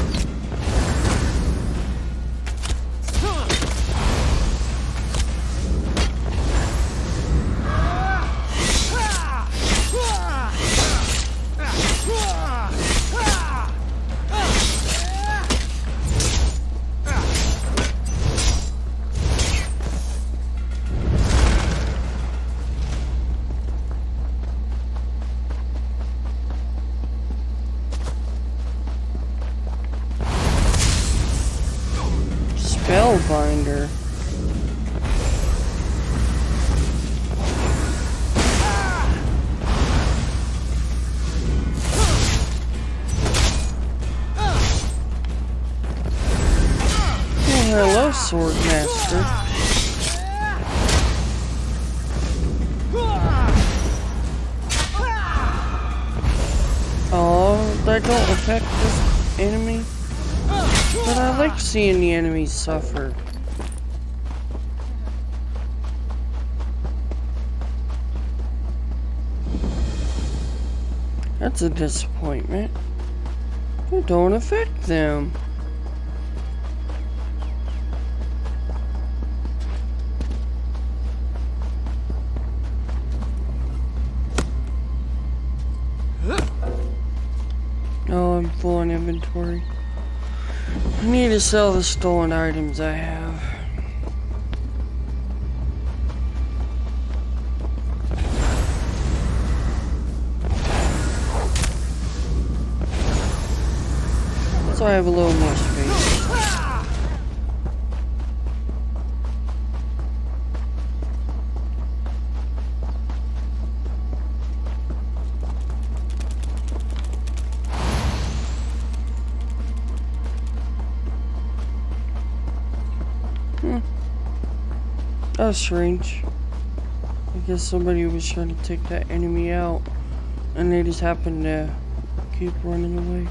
Spellbinder. Oh, hello, Sword Master. Oh, that don't affect this enemy. But I like seeing the enemies suffer. That's a disappointment. It don't affect them. Oh, I'm full on inventory. I need to sell the stolen items I have. So I have a little more space. That was strange. I guess somebody was trying to take that enemy out, and they just happened to keep running away.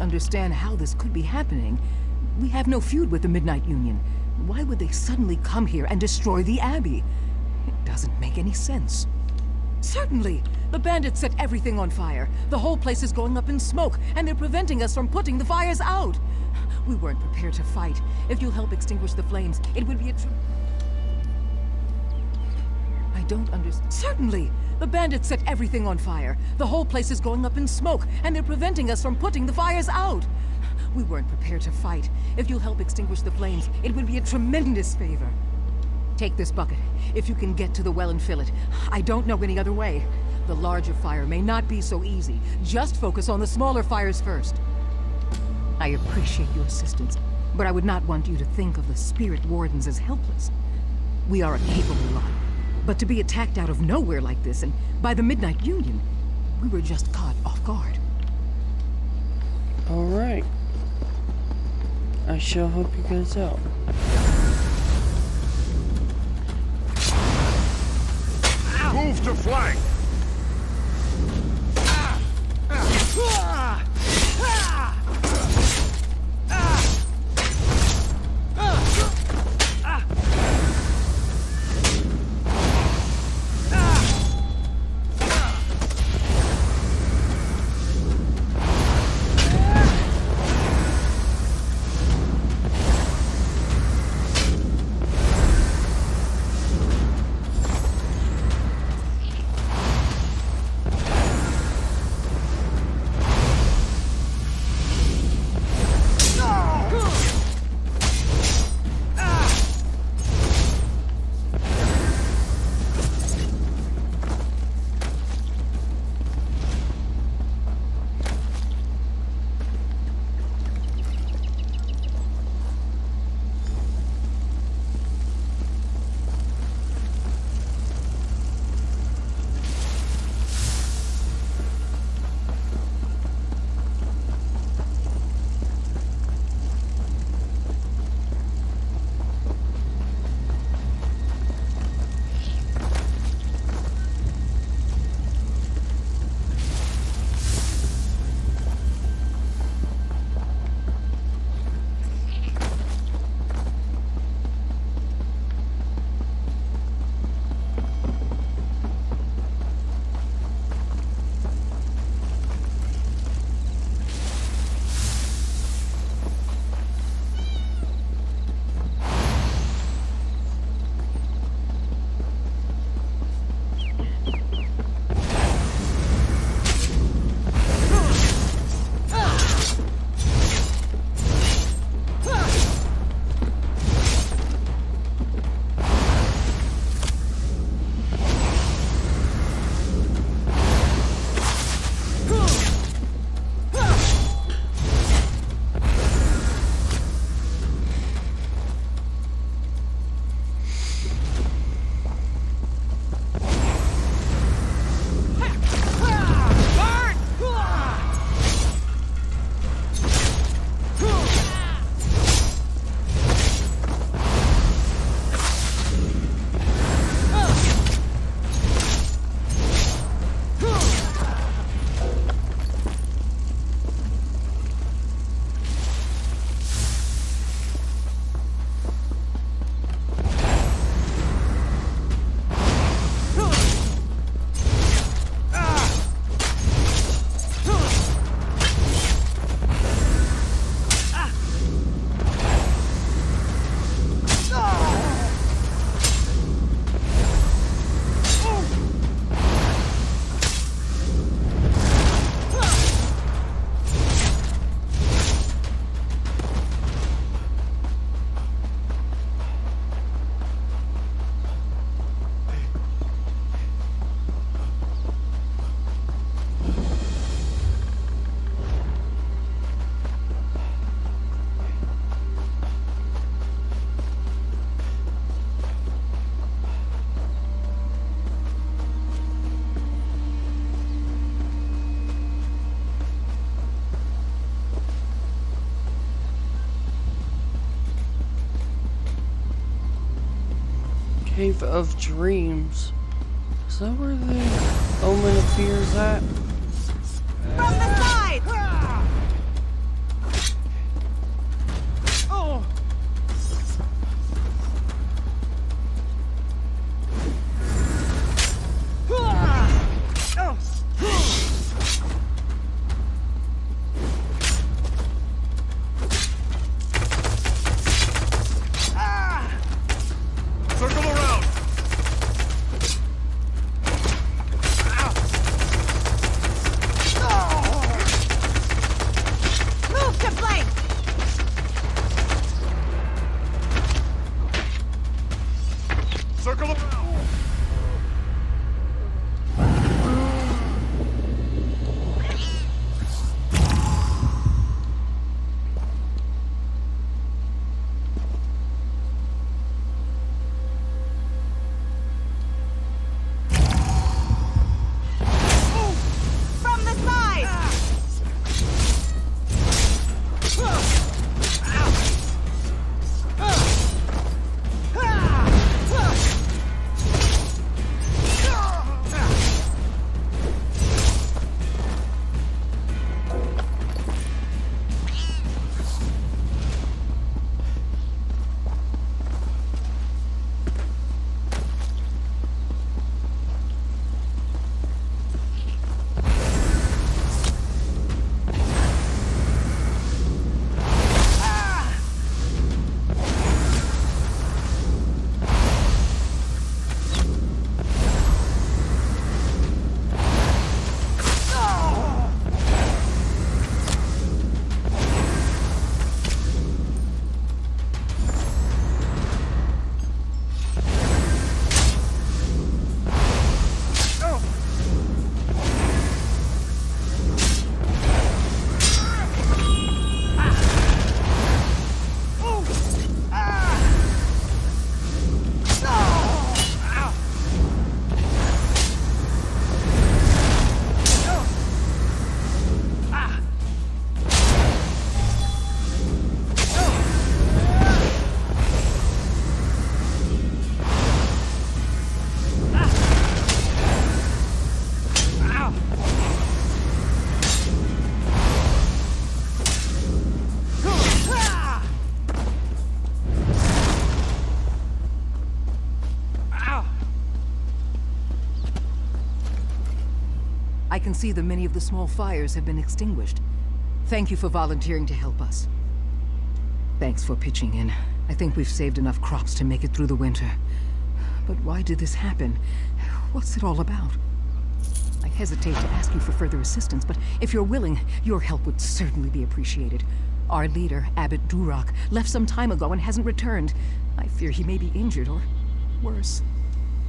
Understand how this could be happening. We have no feud with the Midnight Union. Why would they suddenly come here and destroy the Abbey? It doesn't make any sense. Certainly! The bandits set everything on fire. The whole place is going up in smoke, and they're preventing us from putting the fires out. We weren't prepared to fight. If you'll help extinguish the flames, it would be a I don't understand. Certainly! The bandits set everything on fire. The whole place is going up in smoke, and they're preventing us from putting the fires out. We weren't prepared to fight. If you'll help extinguish the flames, it would be a tremendous favor. Take this bucket, if you can get to the well and fill it. I don't know any other way. The larger fire may not be so easy. Just focus on the smaller fires first. I appreciate your assistance, but I would not want you to think of the Spirit Wardens as helpless. We are a capable lot. But to be attacked out of nowhere like this, and by the Midnight Union, we were just caught off guard. Alright. I shall help you guys out. Move to flank! Cave of Dreams. Is that where the Omen of Fear is at? From the side! Oh! Circle around! Move to flank! Circle around! From the side! I can see that many of the small fires have been extinguished. Thank you for volunteering to help us. Thanks for pitching in. I think we've saved enough crops to make it through the winter. But why did this happen? What's it all about? I hesitate to ask you for further assistance, but if you're willing, your help would certainly be appreciated. Our leader, Abbot Duroc, left some time ago and hasn't returned. I fear he may be injured or worse.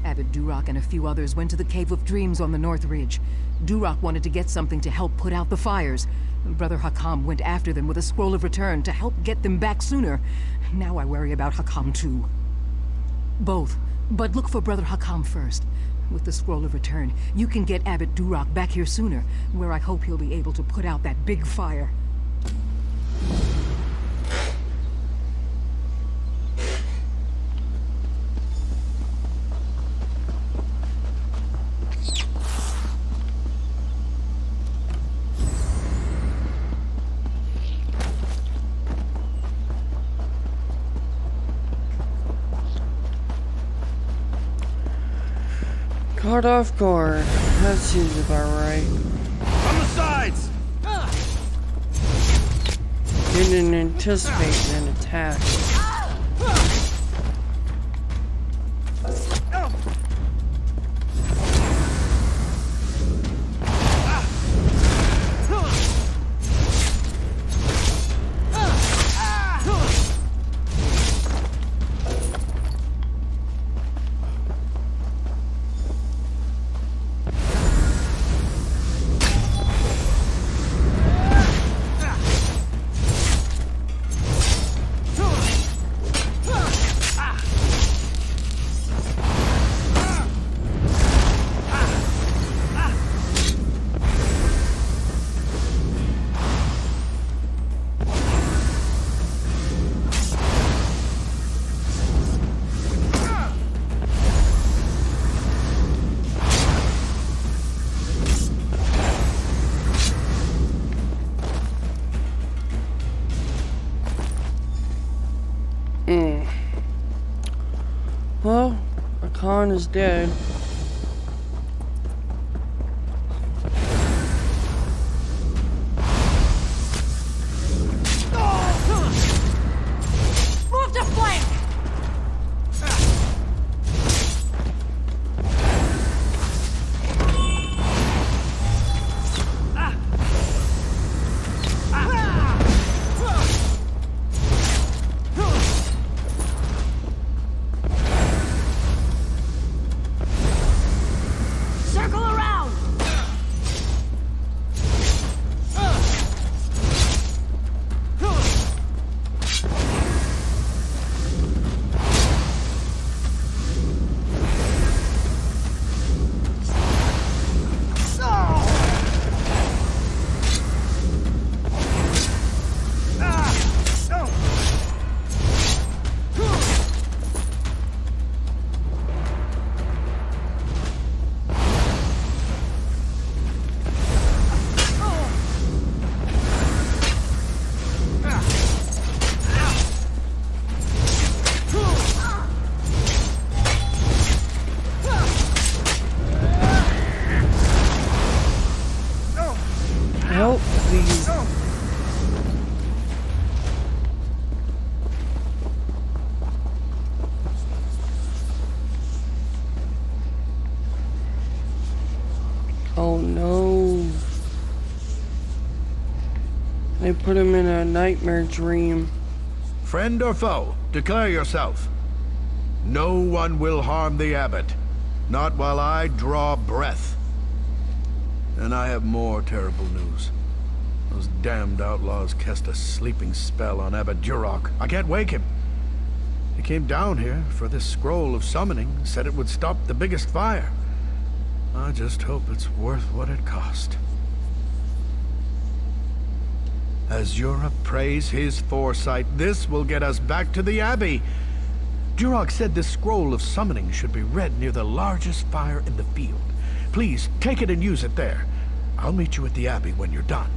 Abbot Duroc and a few others went to the Cave of Dreams on the North Ridge. Duroc wanted to get something to help put out the fires. Brother Hakam went after them with a scroll of return to help get them back sooner. Now I worry about Hakam too. Both, but look for Brother Hakam first. With the scroll of return, you can get Abbot Duroc back here sooner, where I hope he'll be able to put out that big fire. Caught off guard. That seems about right. On the sides! Didn't anticipate an attack. John is dead. Move to flank! Circle around! Help, please. Oh no. They put him in a nightmare dream. Friend or foe, declare yourself. No one will harm the abbot. Not while I draw breath. And I have more terrible news. Those damned outlaws cast a sleeping spell on Abbot Duroc. I can't wake him. He came down here for this scroll of summoning, said it would stop the biggest fire. I just hope it's worth what it cost. As Europe praise his foresight, this will get us back to the Abbey. Duroc said this scroll of summoning should be read near the largest fire in the field. Please, take it and use it there. I'll meet you at the Abbey when you're done.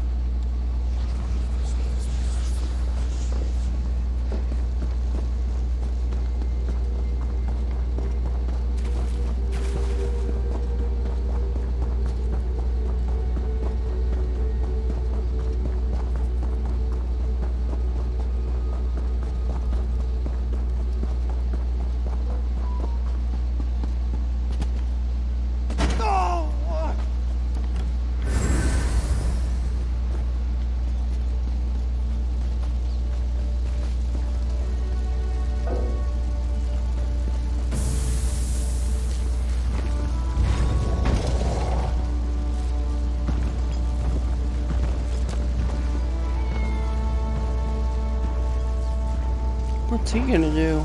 What's he gonna do?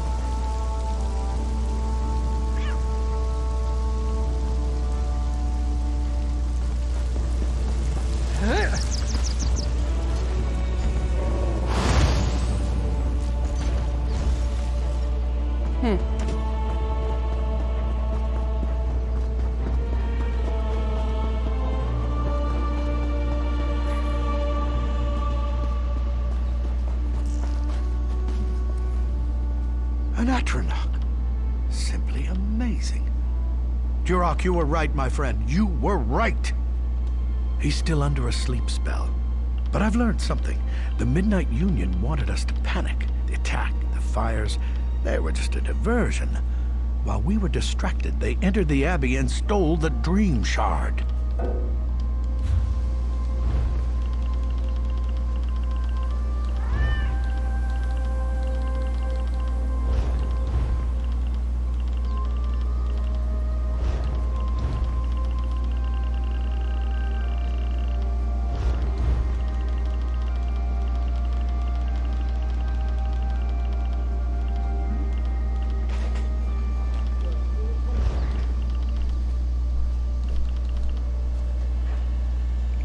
An Atronach. Simply amazing. Duroc, you were right, my friend. You were right. He's still under a sleep spell. But I've learned something. The Midnight Union wanted us to panic. The attack, the fires, they were just a diversion. While we were distracted, they entered the Abbey and stole the Dream Shard.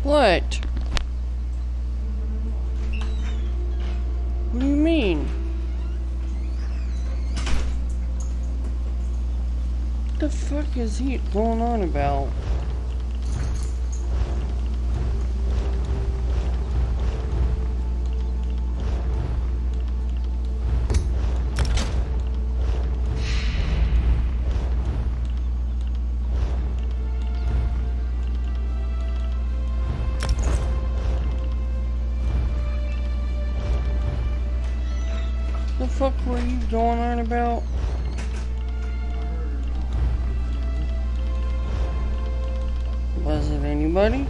What? What do you mean? What the fuck is he going on about? The fuck were you going on about? Was it anybody?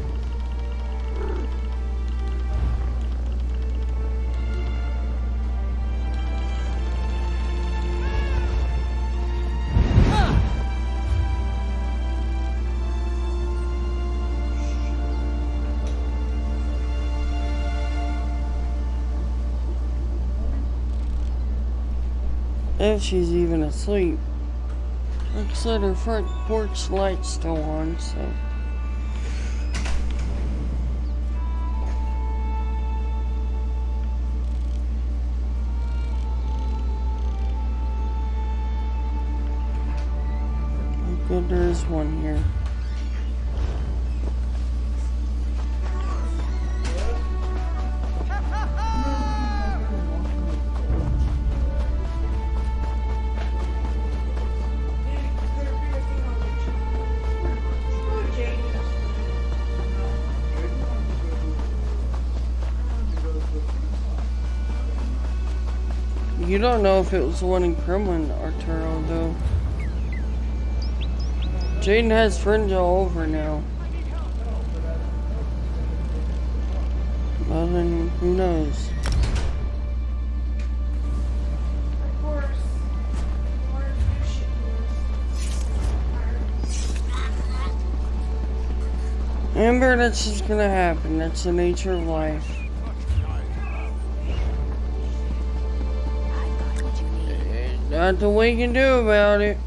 If she's even asleep. Like I said, her front porch light's still on, so. Good, there is one here. You don't know if it was the one in Kremlin, Arturo, though. Jaden has friends all over now. Well, then, who knows? Amber, that's just gonna happen. That's the nature of life. Nothing we can do about it.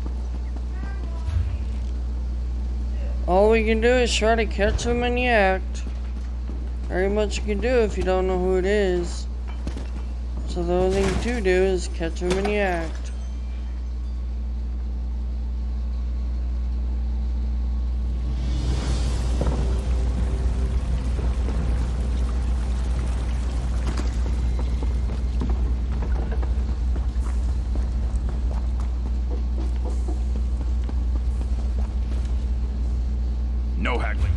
All we can do is try to catch them in the act. Very much you can do if you don't know who it is. So the only thing to do is catch them in the act. No haggling.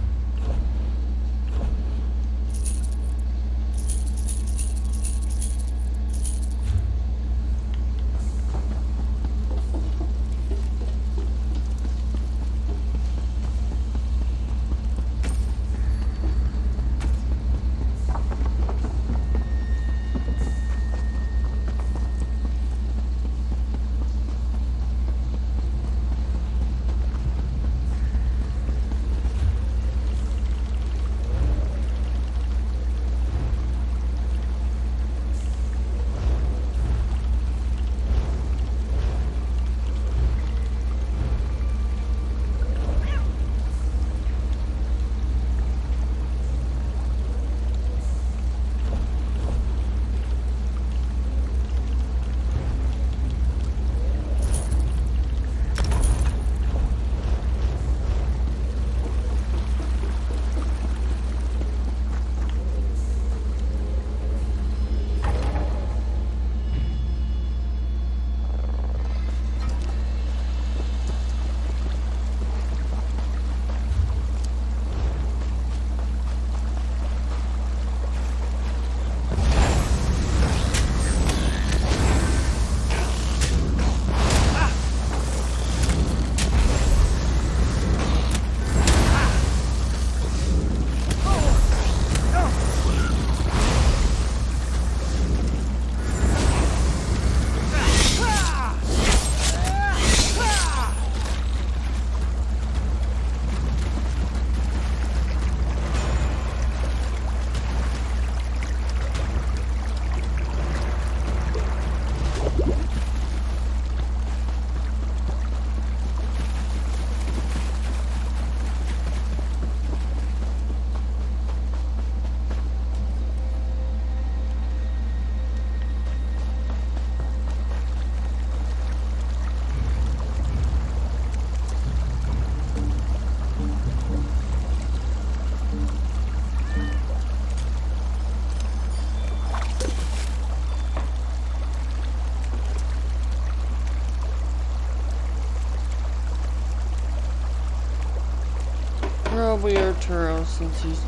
Probably Arturo, since he's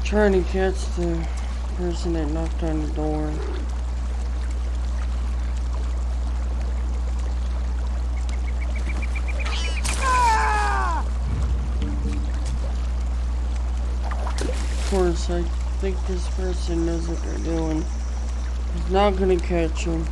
trying to catch the person that knocked on the door. course, I think this person knows what they're doing. He's not gonna catch him.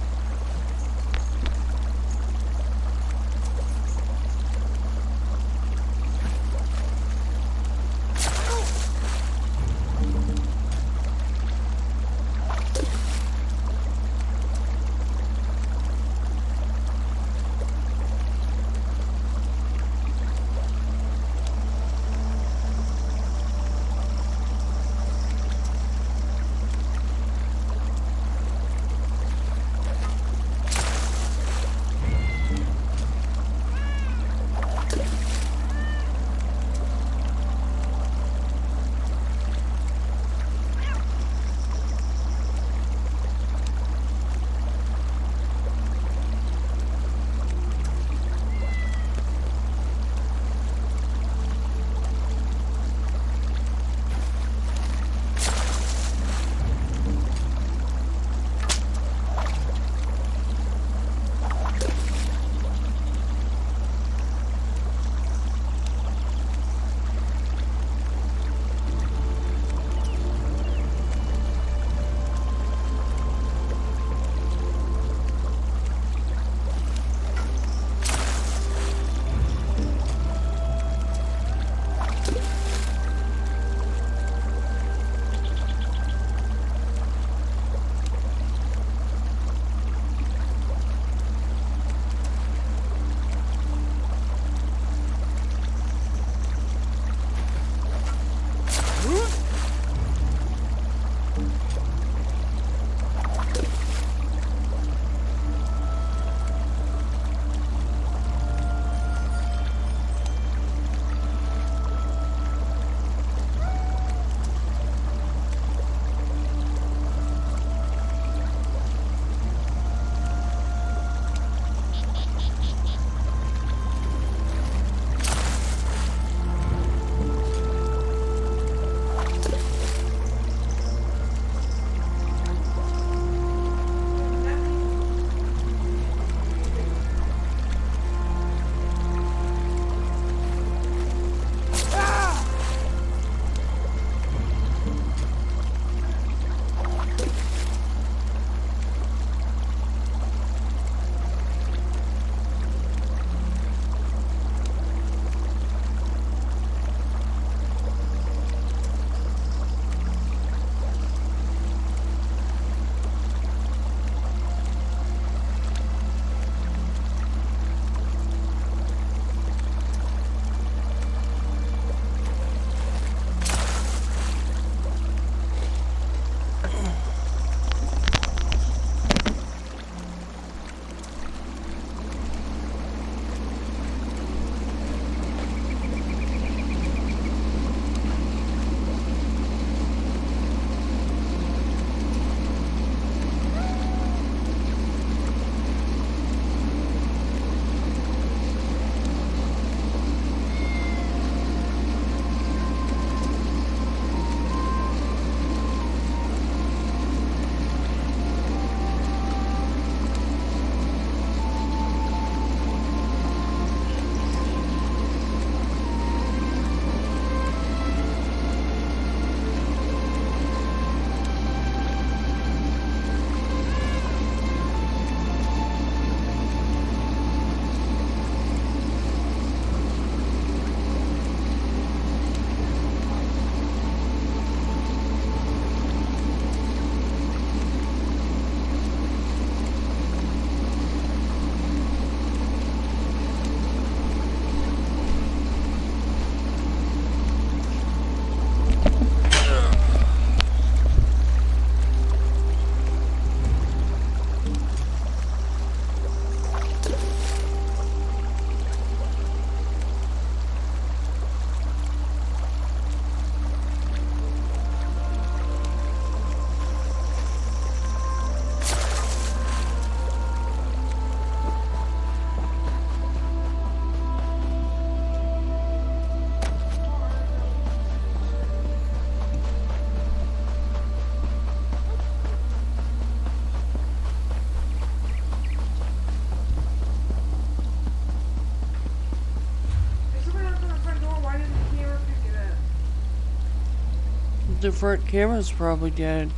The front camera's probably dead.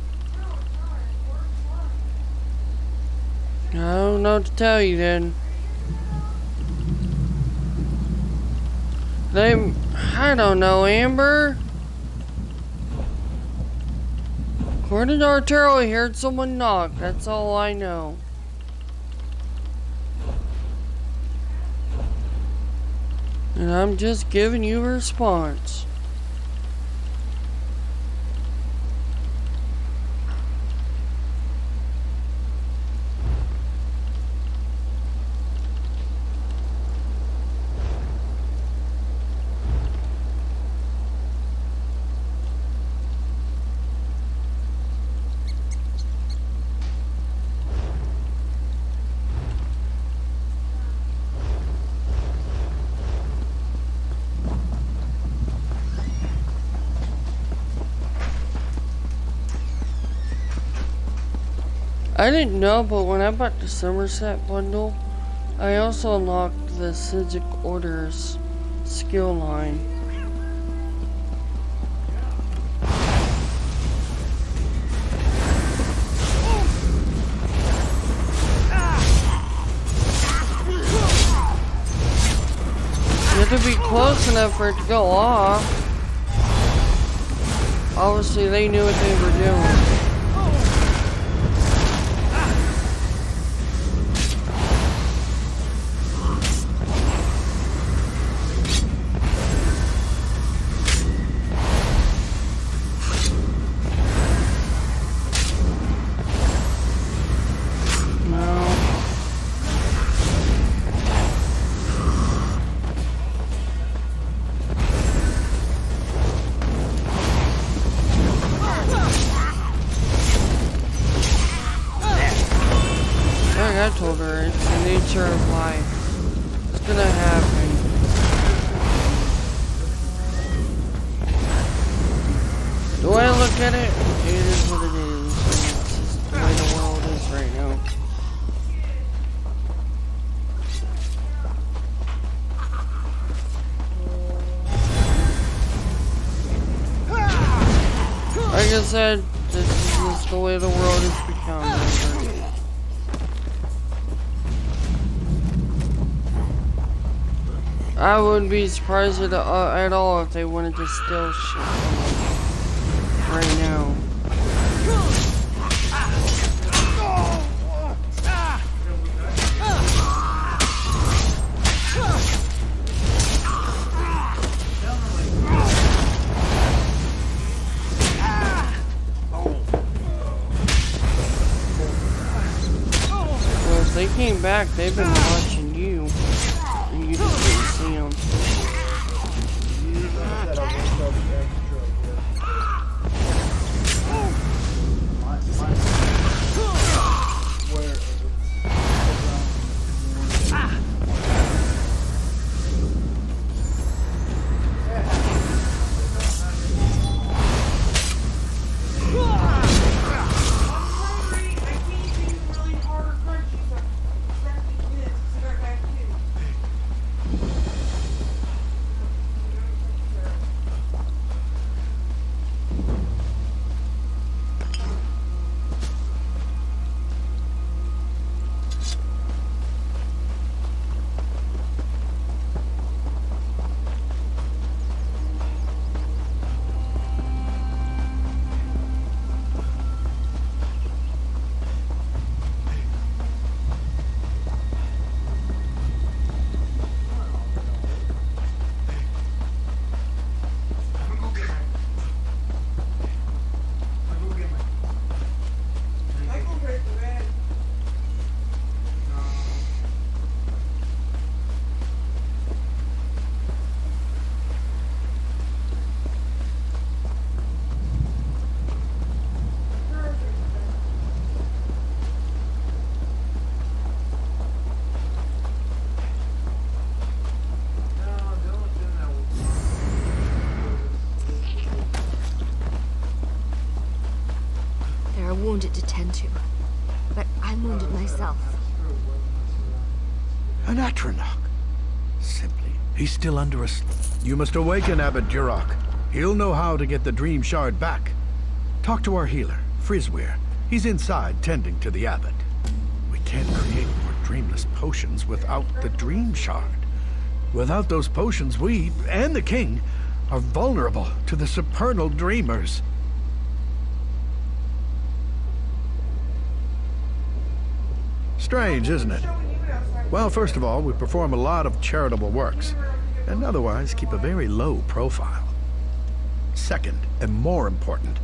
I don't know what to tell you then. I don't know, Amber. According to Arturo, I heard someone knock. That's all I know. And I'm just giving you a response. I didn't know, but when I bought the Somerset bundle, I also unlocked the Sigic Orders skill line. You have to be close enough for it to go off. Obviously, they knew what they were doing. I told her it's the nature of life. It's gonna happen. The way I look at it, it is what it is. It's just the way the world is right now. Like I said, this is just the way the world has become. I wouldn't be surprised at all if they wanted to steal shit from us right now. Well, if they came back, they've been watching you. You just didn't see him. Wounded to tend to, but I'm wounded myself. An Atronach. Simply, he's still under us. You must awaken, Abbot Duroc. He'll know how to get the Dream Shard back. Talk to our healer, Frizweir. He's inside tending to the abbot. We can't create more dreamless potions without the Dream Shard. Without those potions, we, and the king, are vulnerable to the supernal dreamers. Strange, isn't it? Well, first of all, we perform a lot of charitable works, and otherwise keep a very low profile. Second, and more important,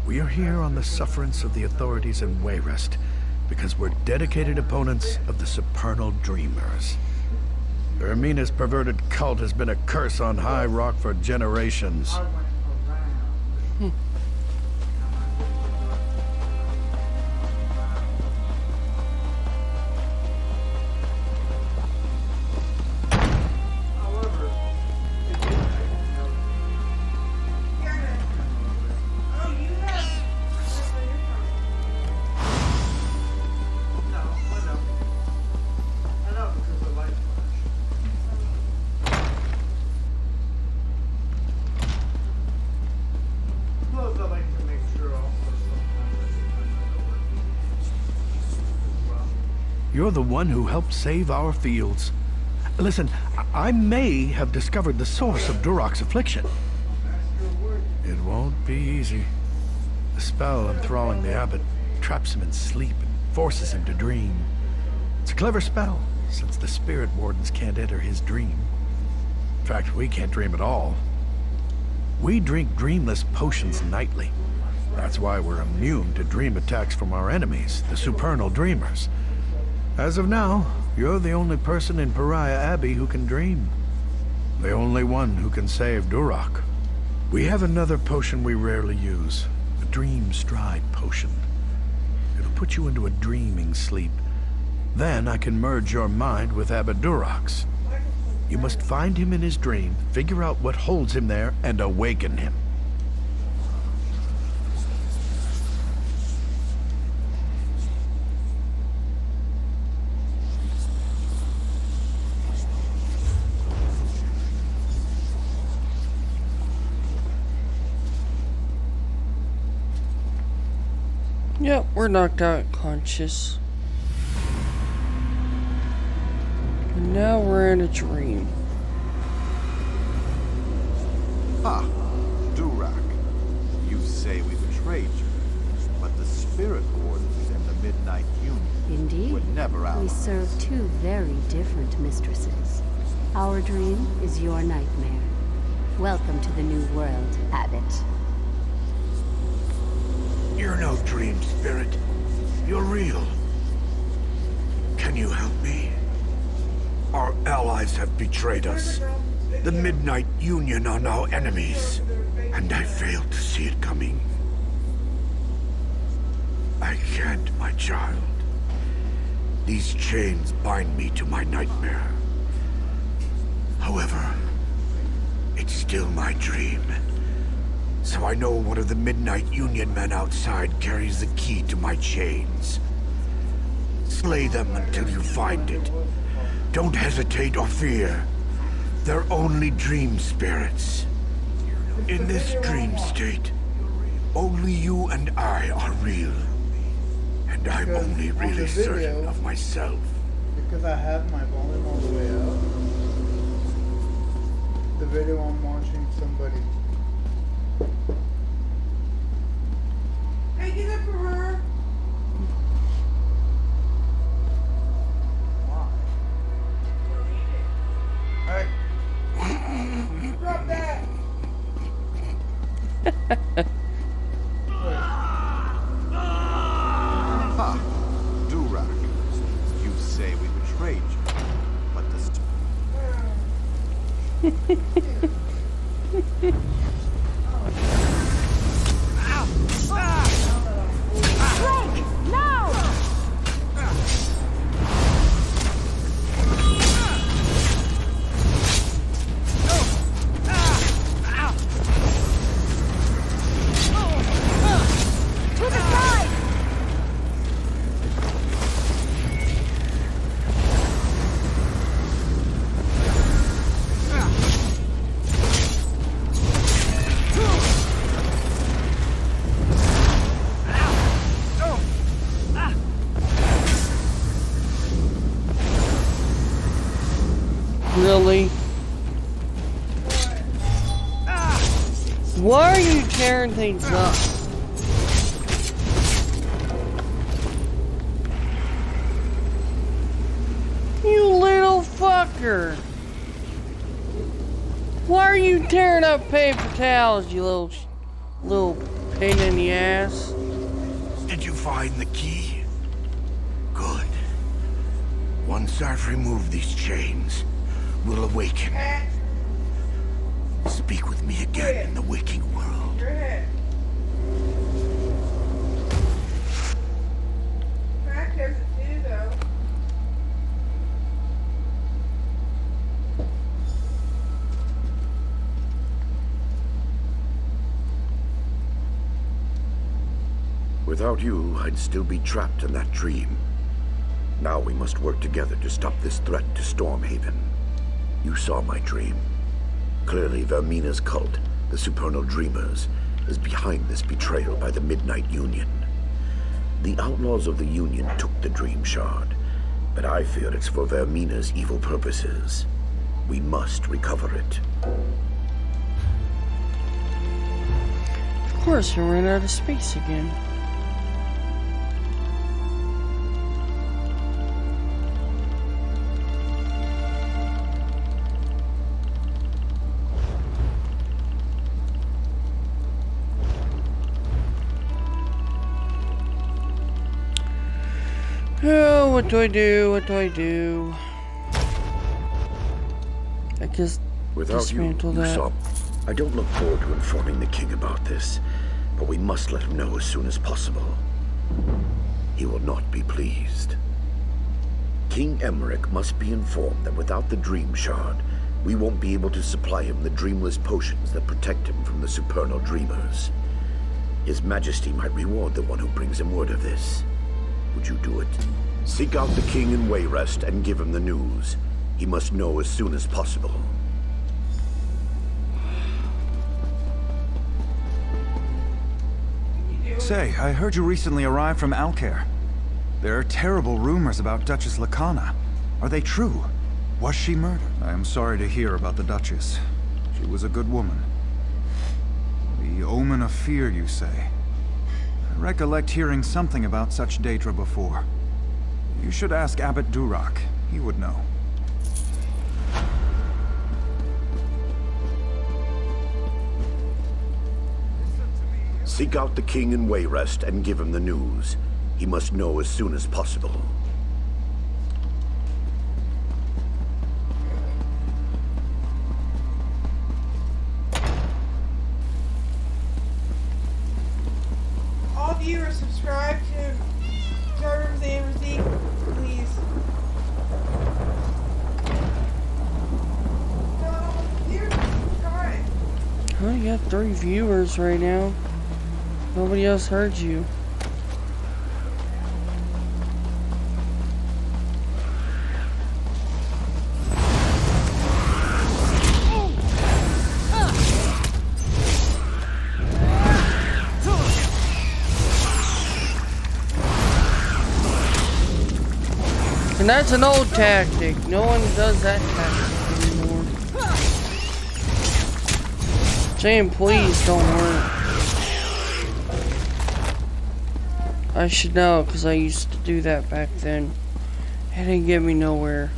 we are here on the sufferance of the authorities in Wayrest, because we're dedicated opponents of the supernal dreamers. Ermina's perverted cult has been a curse on High Rock for generations. You're the one who helped save our fields. Listen, I may have discovered the source of Durok's affliction. It won't be easy. The spell enthralling the abbot traps him in sleep and forces him to dream. It's a clever spell, since the spirit wardens can't enter his dream. In fact, we can't dream at all. We drink dreamless potions nightly. That's why we're immune to dream attacks from our enemies, the supernal dreamers. As of now, you're the only person in Pariah Abbey who can dream. The only one who can save Durok. We have another potion we rarely use, a Dream Stride potion. It'll put you into a dreaming sleep. Then I can merge your mind with Abbot Durok's. You must find him in his dream, figure out what holds him there, and awaken him. Yep, we're knocked out conscious. And now we're in a dream. Ah, Durok. You say we betrayed you, but the Spirit Wardens and the Midnight Union Indeed. would never allies. We serve two very different mistresses. Our dream is your nightmare. Welcome to the new world, Abbot. You're no dream spirit. You're real. Can you help me? Our allies have betrayed us. The Midnight Union are now enemies, and I failed to see it coming. I can't, my child. These chains bind me to my nightmare. However, it's still my dream. So I know one of the Midnight Union men outside carries the key to my chains. Slay them until you find it. Don't hesitate or fear. They're only dream spirits. In this dream state, only you and I are real. And I'm only really certain of myself. Because I have my volume all the way up. The video I'm watching somebody. Hey, get up for her. Hey. Drop that. Ha! Durok. You say we betrayed you, but the... Blake, no! To the side! Why are you tearing things up? You little fucker! Why are you tearing up paper towels, you little pain in the ass? Did you find the key? Good. Once I've removed these chains, we'll awaken. Speak with me again in the waking world. Crack doesn't do though. Without you, I'd still be trapped in that dream. Now we must work together to stop this threat to Stormhaven. You saw my dream. Clearly, Vermina's cult, the Supernal Dreamers, is behind this betrayal by the Midnight Union. The outlaws of the Union took the Dream Shard, but I fear it's for Vermina's evil purposes. We must recover it. Of course, we ran out of space again. Oh, what do I do? What do I do? I guess without you, that. I don't look forward to informing the king about this, but we must let him know as soon as possible. He will not be pleased. King Emmerich must be informed that without the Dream Shard, we won't be able to supply him the dreamless potions that protect him from the Supernal Dreamers. His Majesty might reward the one who brings him word of this. Would you do it? Seek out the king in Wayrest and give him the news. He must know as soon as possible. Say, I heard you recently arrived from Alcair. There are terrible rumors about Duchess Lacana. Are they true? Was she murdered? I am sorry to hear about the Duchess. She was a good woman. The omen of fear, you say? I recollect hearing something about such Daedra before. You should ask Abbot Durak. He would know. Seek out the king in Wayrest and give him the news. He must know as soon as possible. All viewers subscribe to SkyrimGamerZeek, please. Oh, you got 3 viewers right now. Nobody else heard you. And that's an old tactic. No one does that tactic anymore. Saying please don't work. I should know, because I used to do that back then. It didn't get me nowhere.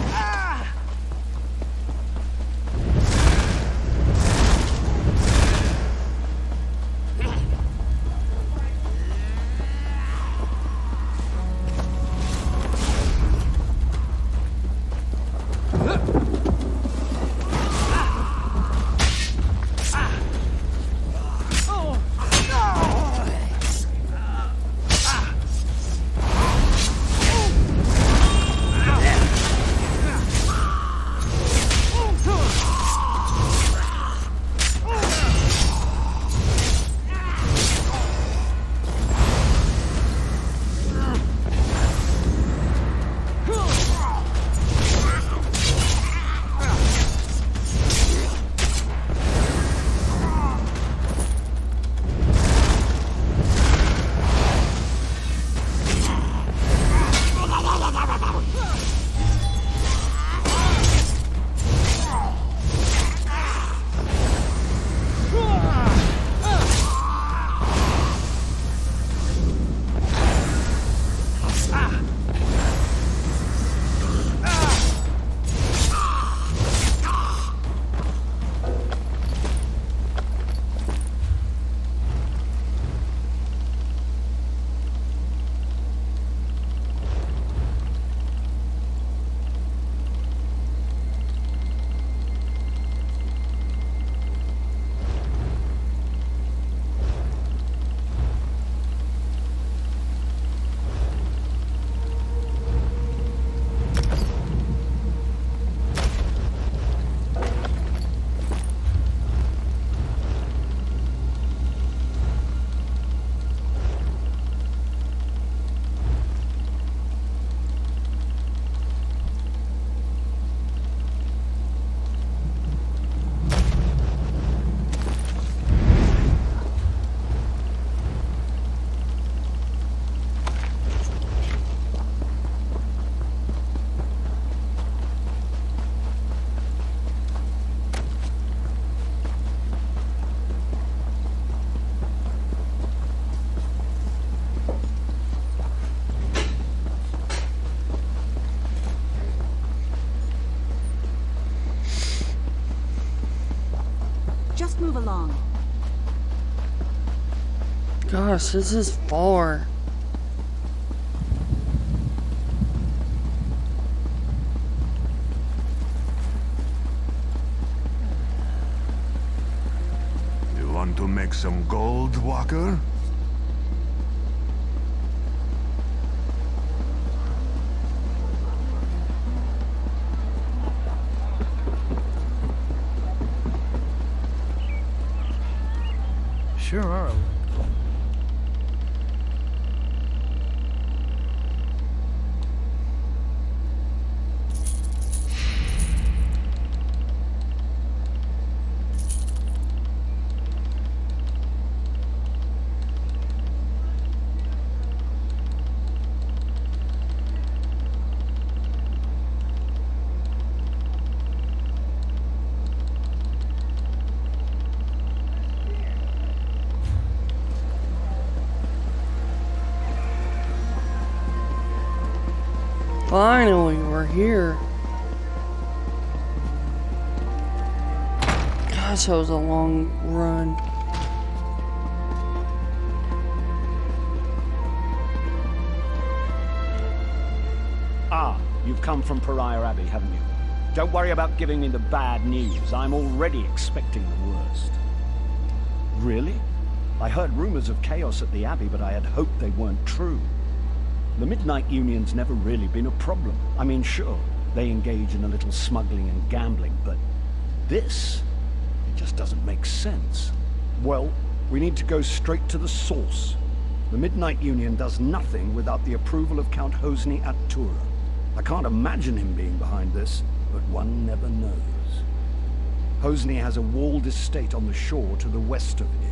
move along. Gosh, this is far. You want to make some gold, Walker? Sure are. Finally, we're here. Gosh, that was a long run. Ah, you've come from Pariah Abbey, haven't you? Don't worry about giving me the bad news. I'm already expecting the worst. Really? I heard rumors of chaos at the Abbey, but I had hoped they weren't true. The Midnight Union's never really been a problem. I mean, sure, they engage in a little smuggling and gambling, but this, it just doesn't make sense. Well, we need to go straight to the source. The Midnight Union does nothing without the approval of Count Hosni at Tura. I can't imagine him being behind this, but one never knows. Hosni has a walled estate on the shore to the west of here.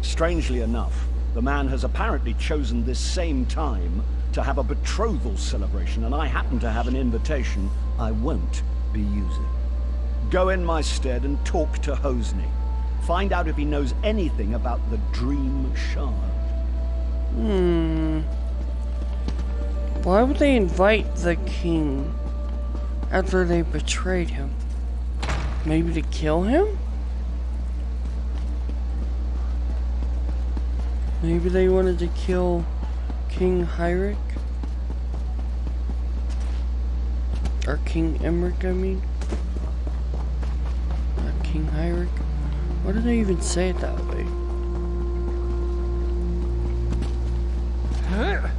Strangely enough, the man has apparently chosen this same time to have a betrothal celebration, and I happen to have an invitation I won't be using. Go in my stead and talk to Hosni. Find out if he knows anything about the Dream Shard. Why would they invite the king after they betrayed him? Maybe to kill him? Maybe they wanted to kill King Heinrich? Or King Emmerich, I mean. Not King Heinrich. Why did they even say it that way? Huh?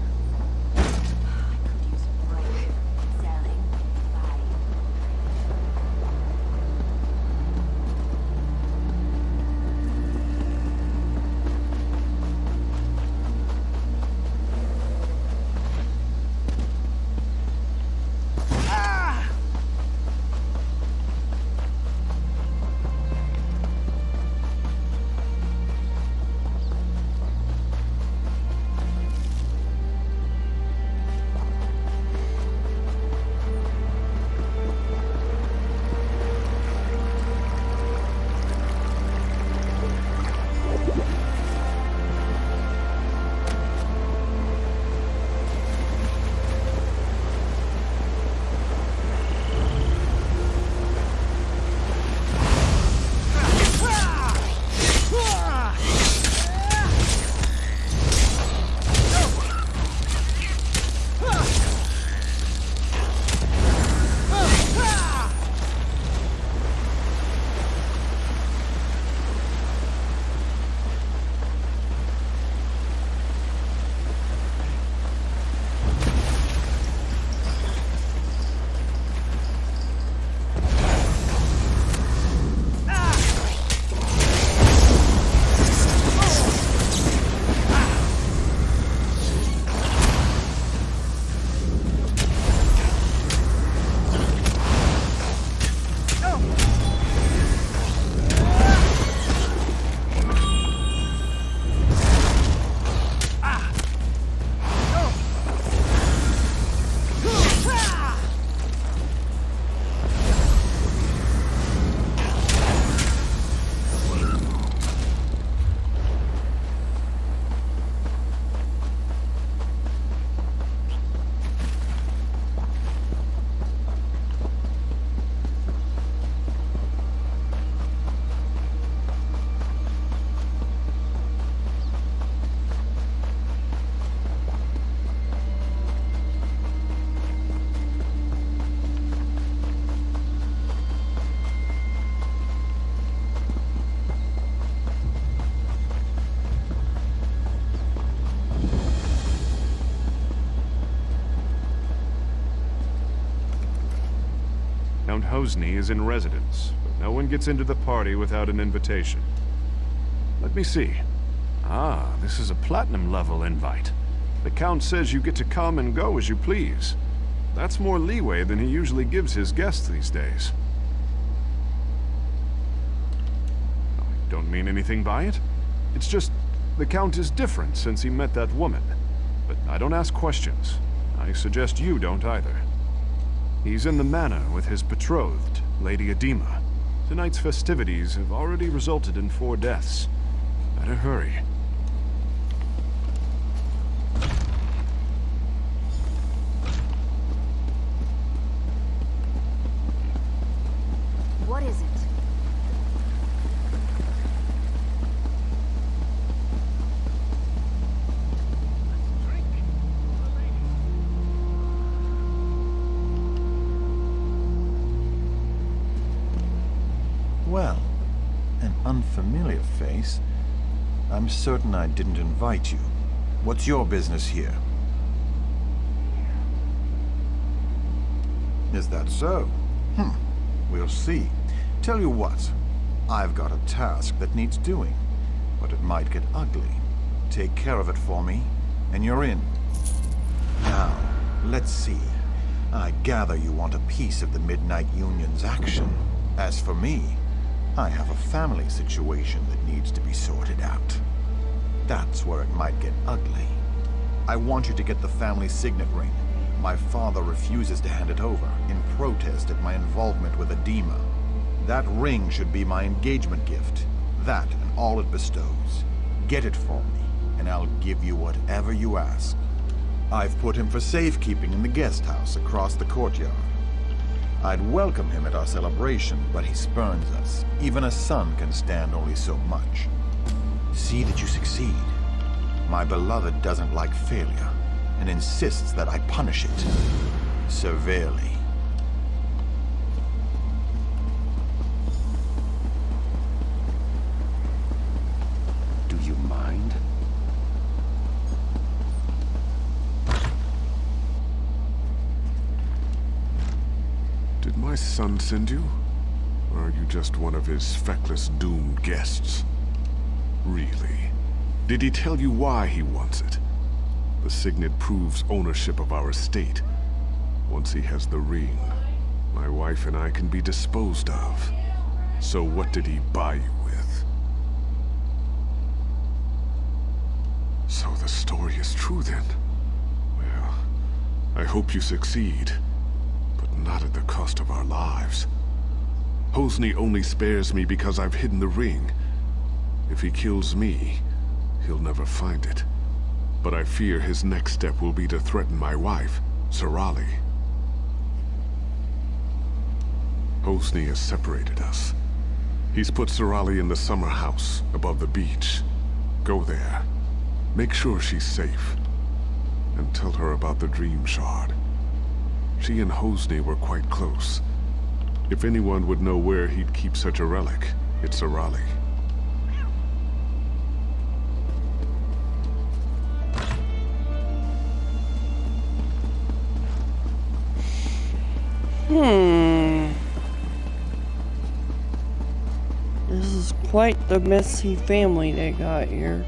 Hosni is in residence, but no one gets into the party without an invitation. Let me see. Ah, this is a platinum level invite. The Count says you get to come and go as you please. That's more leeway than he usually gives his guests these days. I don't mean anything by it. It's just, the Count is different since he met that woman. But I don't ask questions. I suggest you don't either. He's in the manor with his betrothed, Lady Edema. Tonight's festivities have already resulted in 4 deaths. Better hurry. What is it? Well, an unfamiliar face. I'm certain I didn't invite you. What's your business here? Is that so? We'll see. Tell you what, I've got a task that needs doing, but it might get ugly. Take care of it for me, and you're in. Now, let's see. I gather you want a piece of the Midnight Union's action. As for me, I have a family situation that needs to be sorted out. That's where it might get ugly. I want you to get the family signet ring. My father refuses to hand it over, in protest at my involvement with Edema. That ring should be my engagement gift. That and all it bestows. Get it for me, and I'll give you whatever you ask. I've put him for safekeeping in the guest house across the courtyard. I'd welcome him at our celebration, but he spurns us. Even a son can stand only so much. See that you succeed. My beloved doesn't like failure, and insists that I punish it severely. Do you mind? Did my son send you? Or are you just one of his feckless, doomed guests? Really? Did he tell you why he wants it? The signet proves ownership of our estate. Once he has the ring, my wife and I can be disposed of. So what did he buy you with? So the story is true then? Well, I hope you succeed. Not at the cost of our lives. Hosni only spares me because I've hidden the ring. If he kills me, he'll never find it. But I fear his next step will be to threaten my wife, Sorali. Hosni has separated us. He's put Sorali in the summer house above the beach. Go there. Make sure she's safe. And tell her about the Dream Shard. She and Hosni were quite close. If anyone would know where he'd keep such a relic, it's Sorali. This is quite the messy family they got here.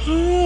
Oh.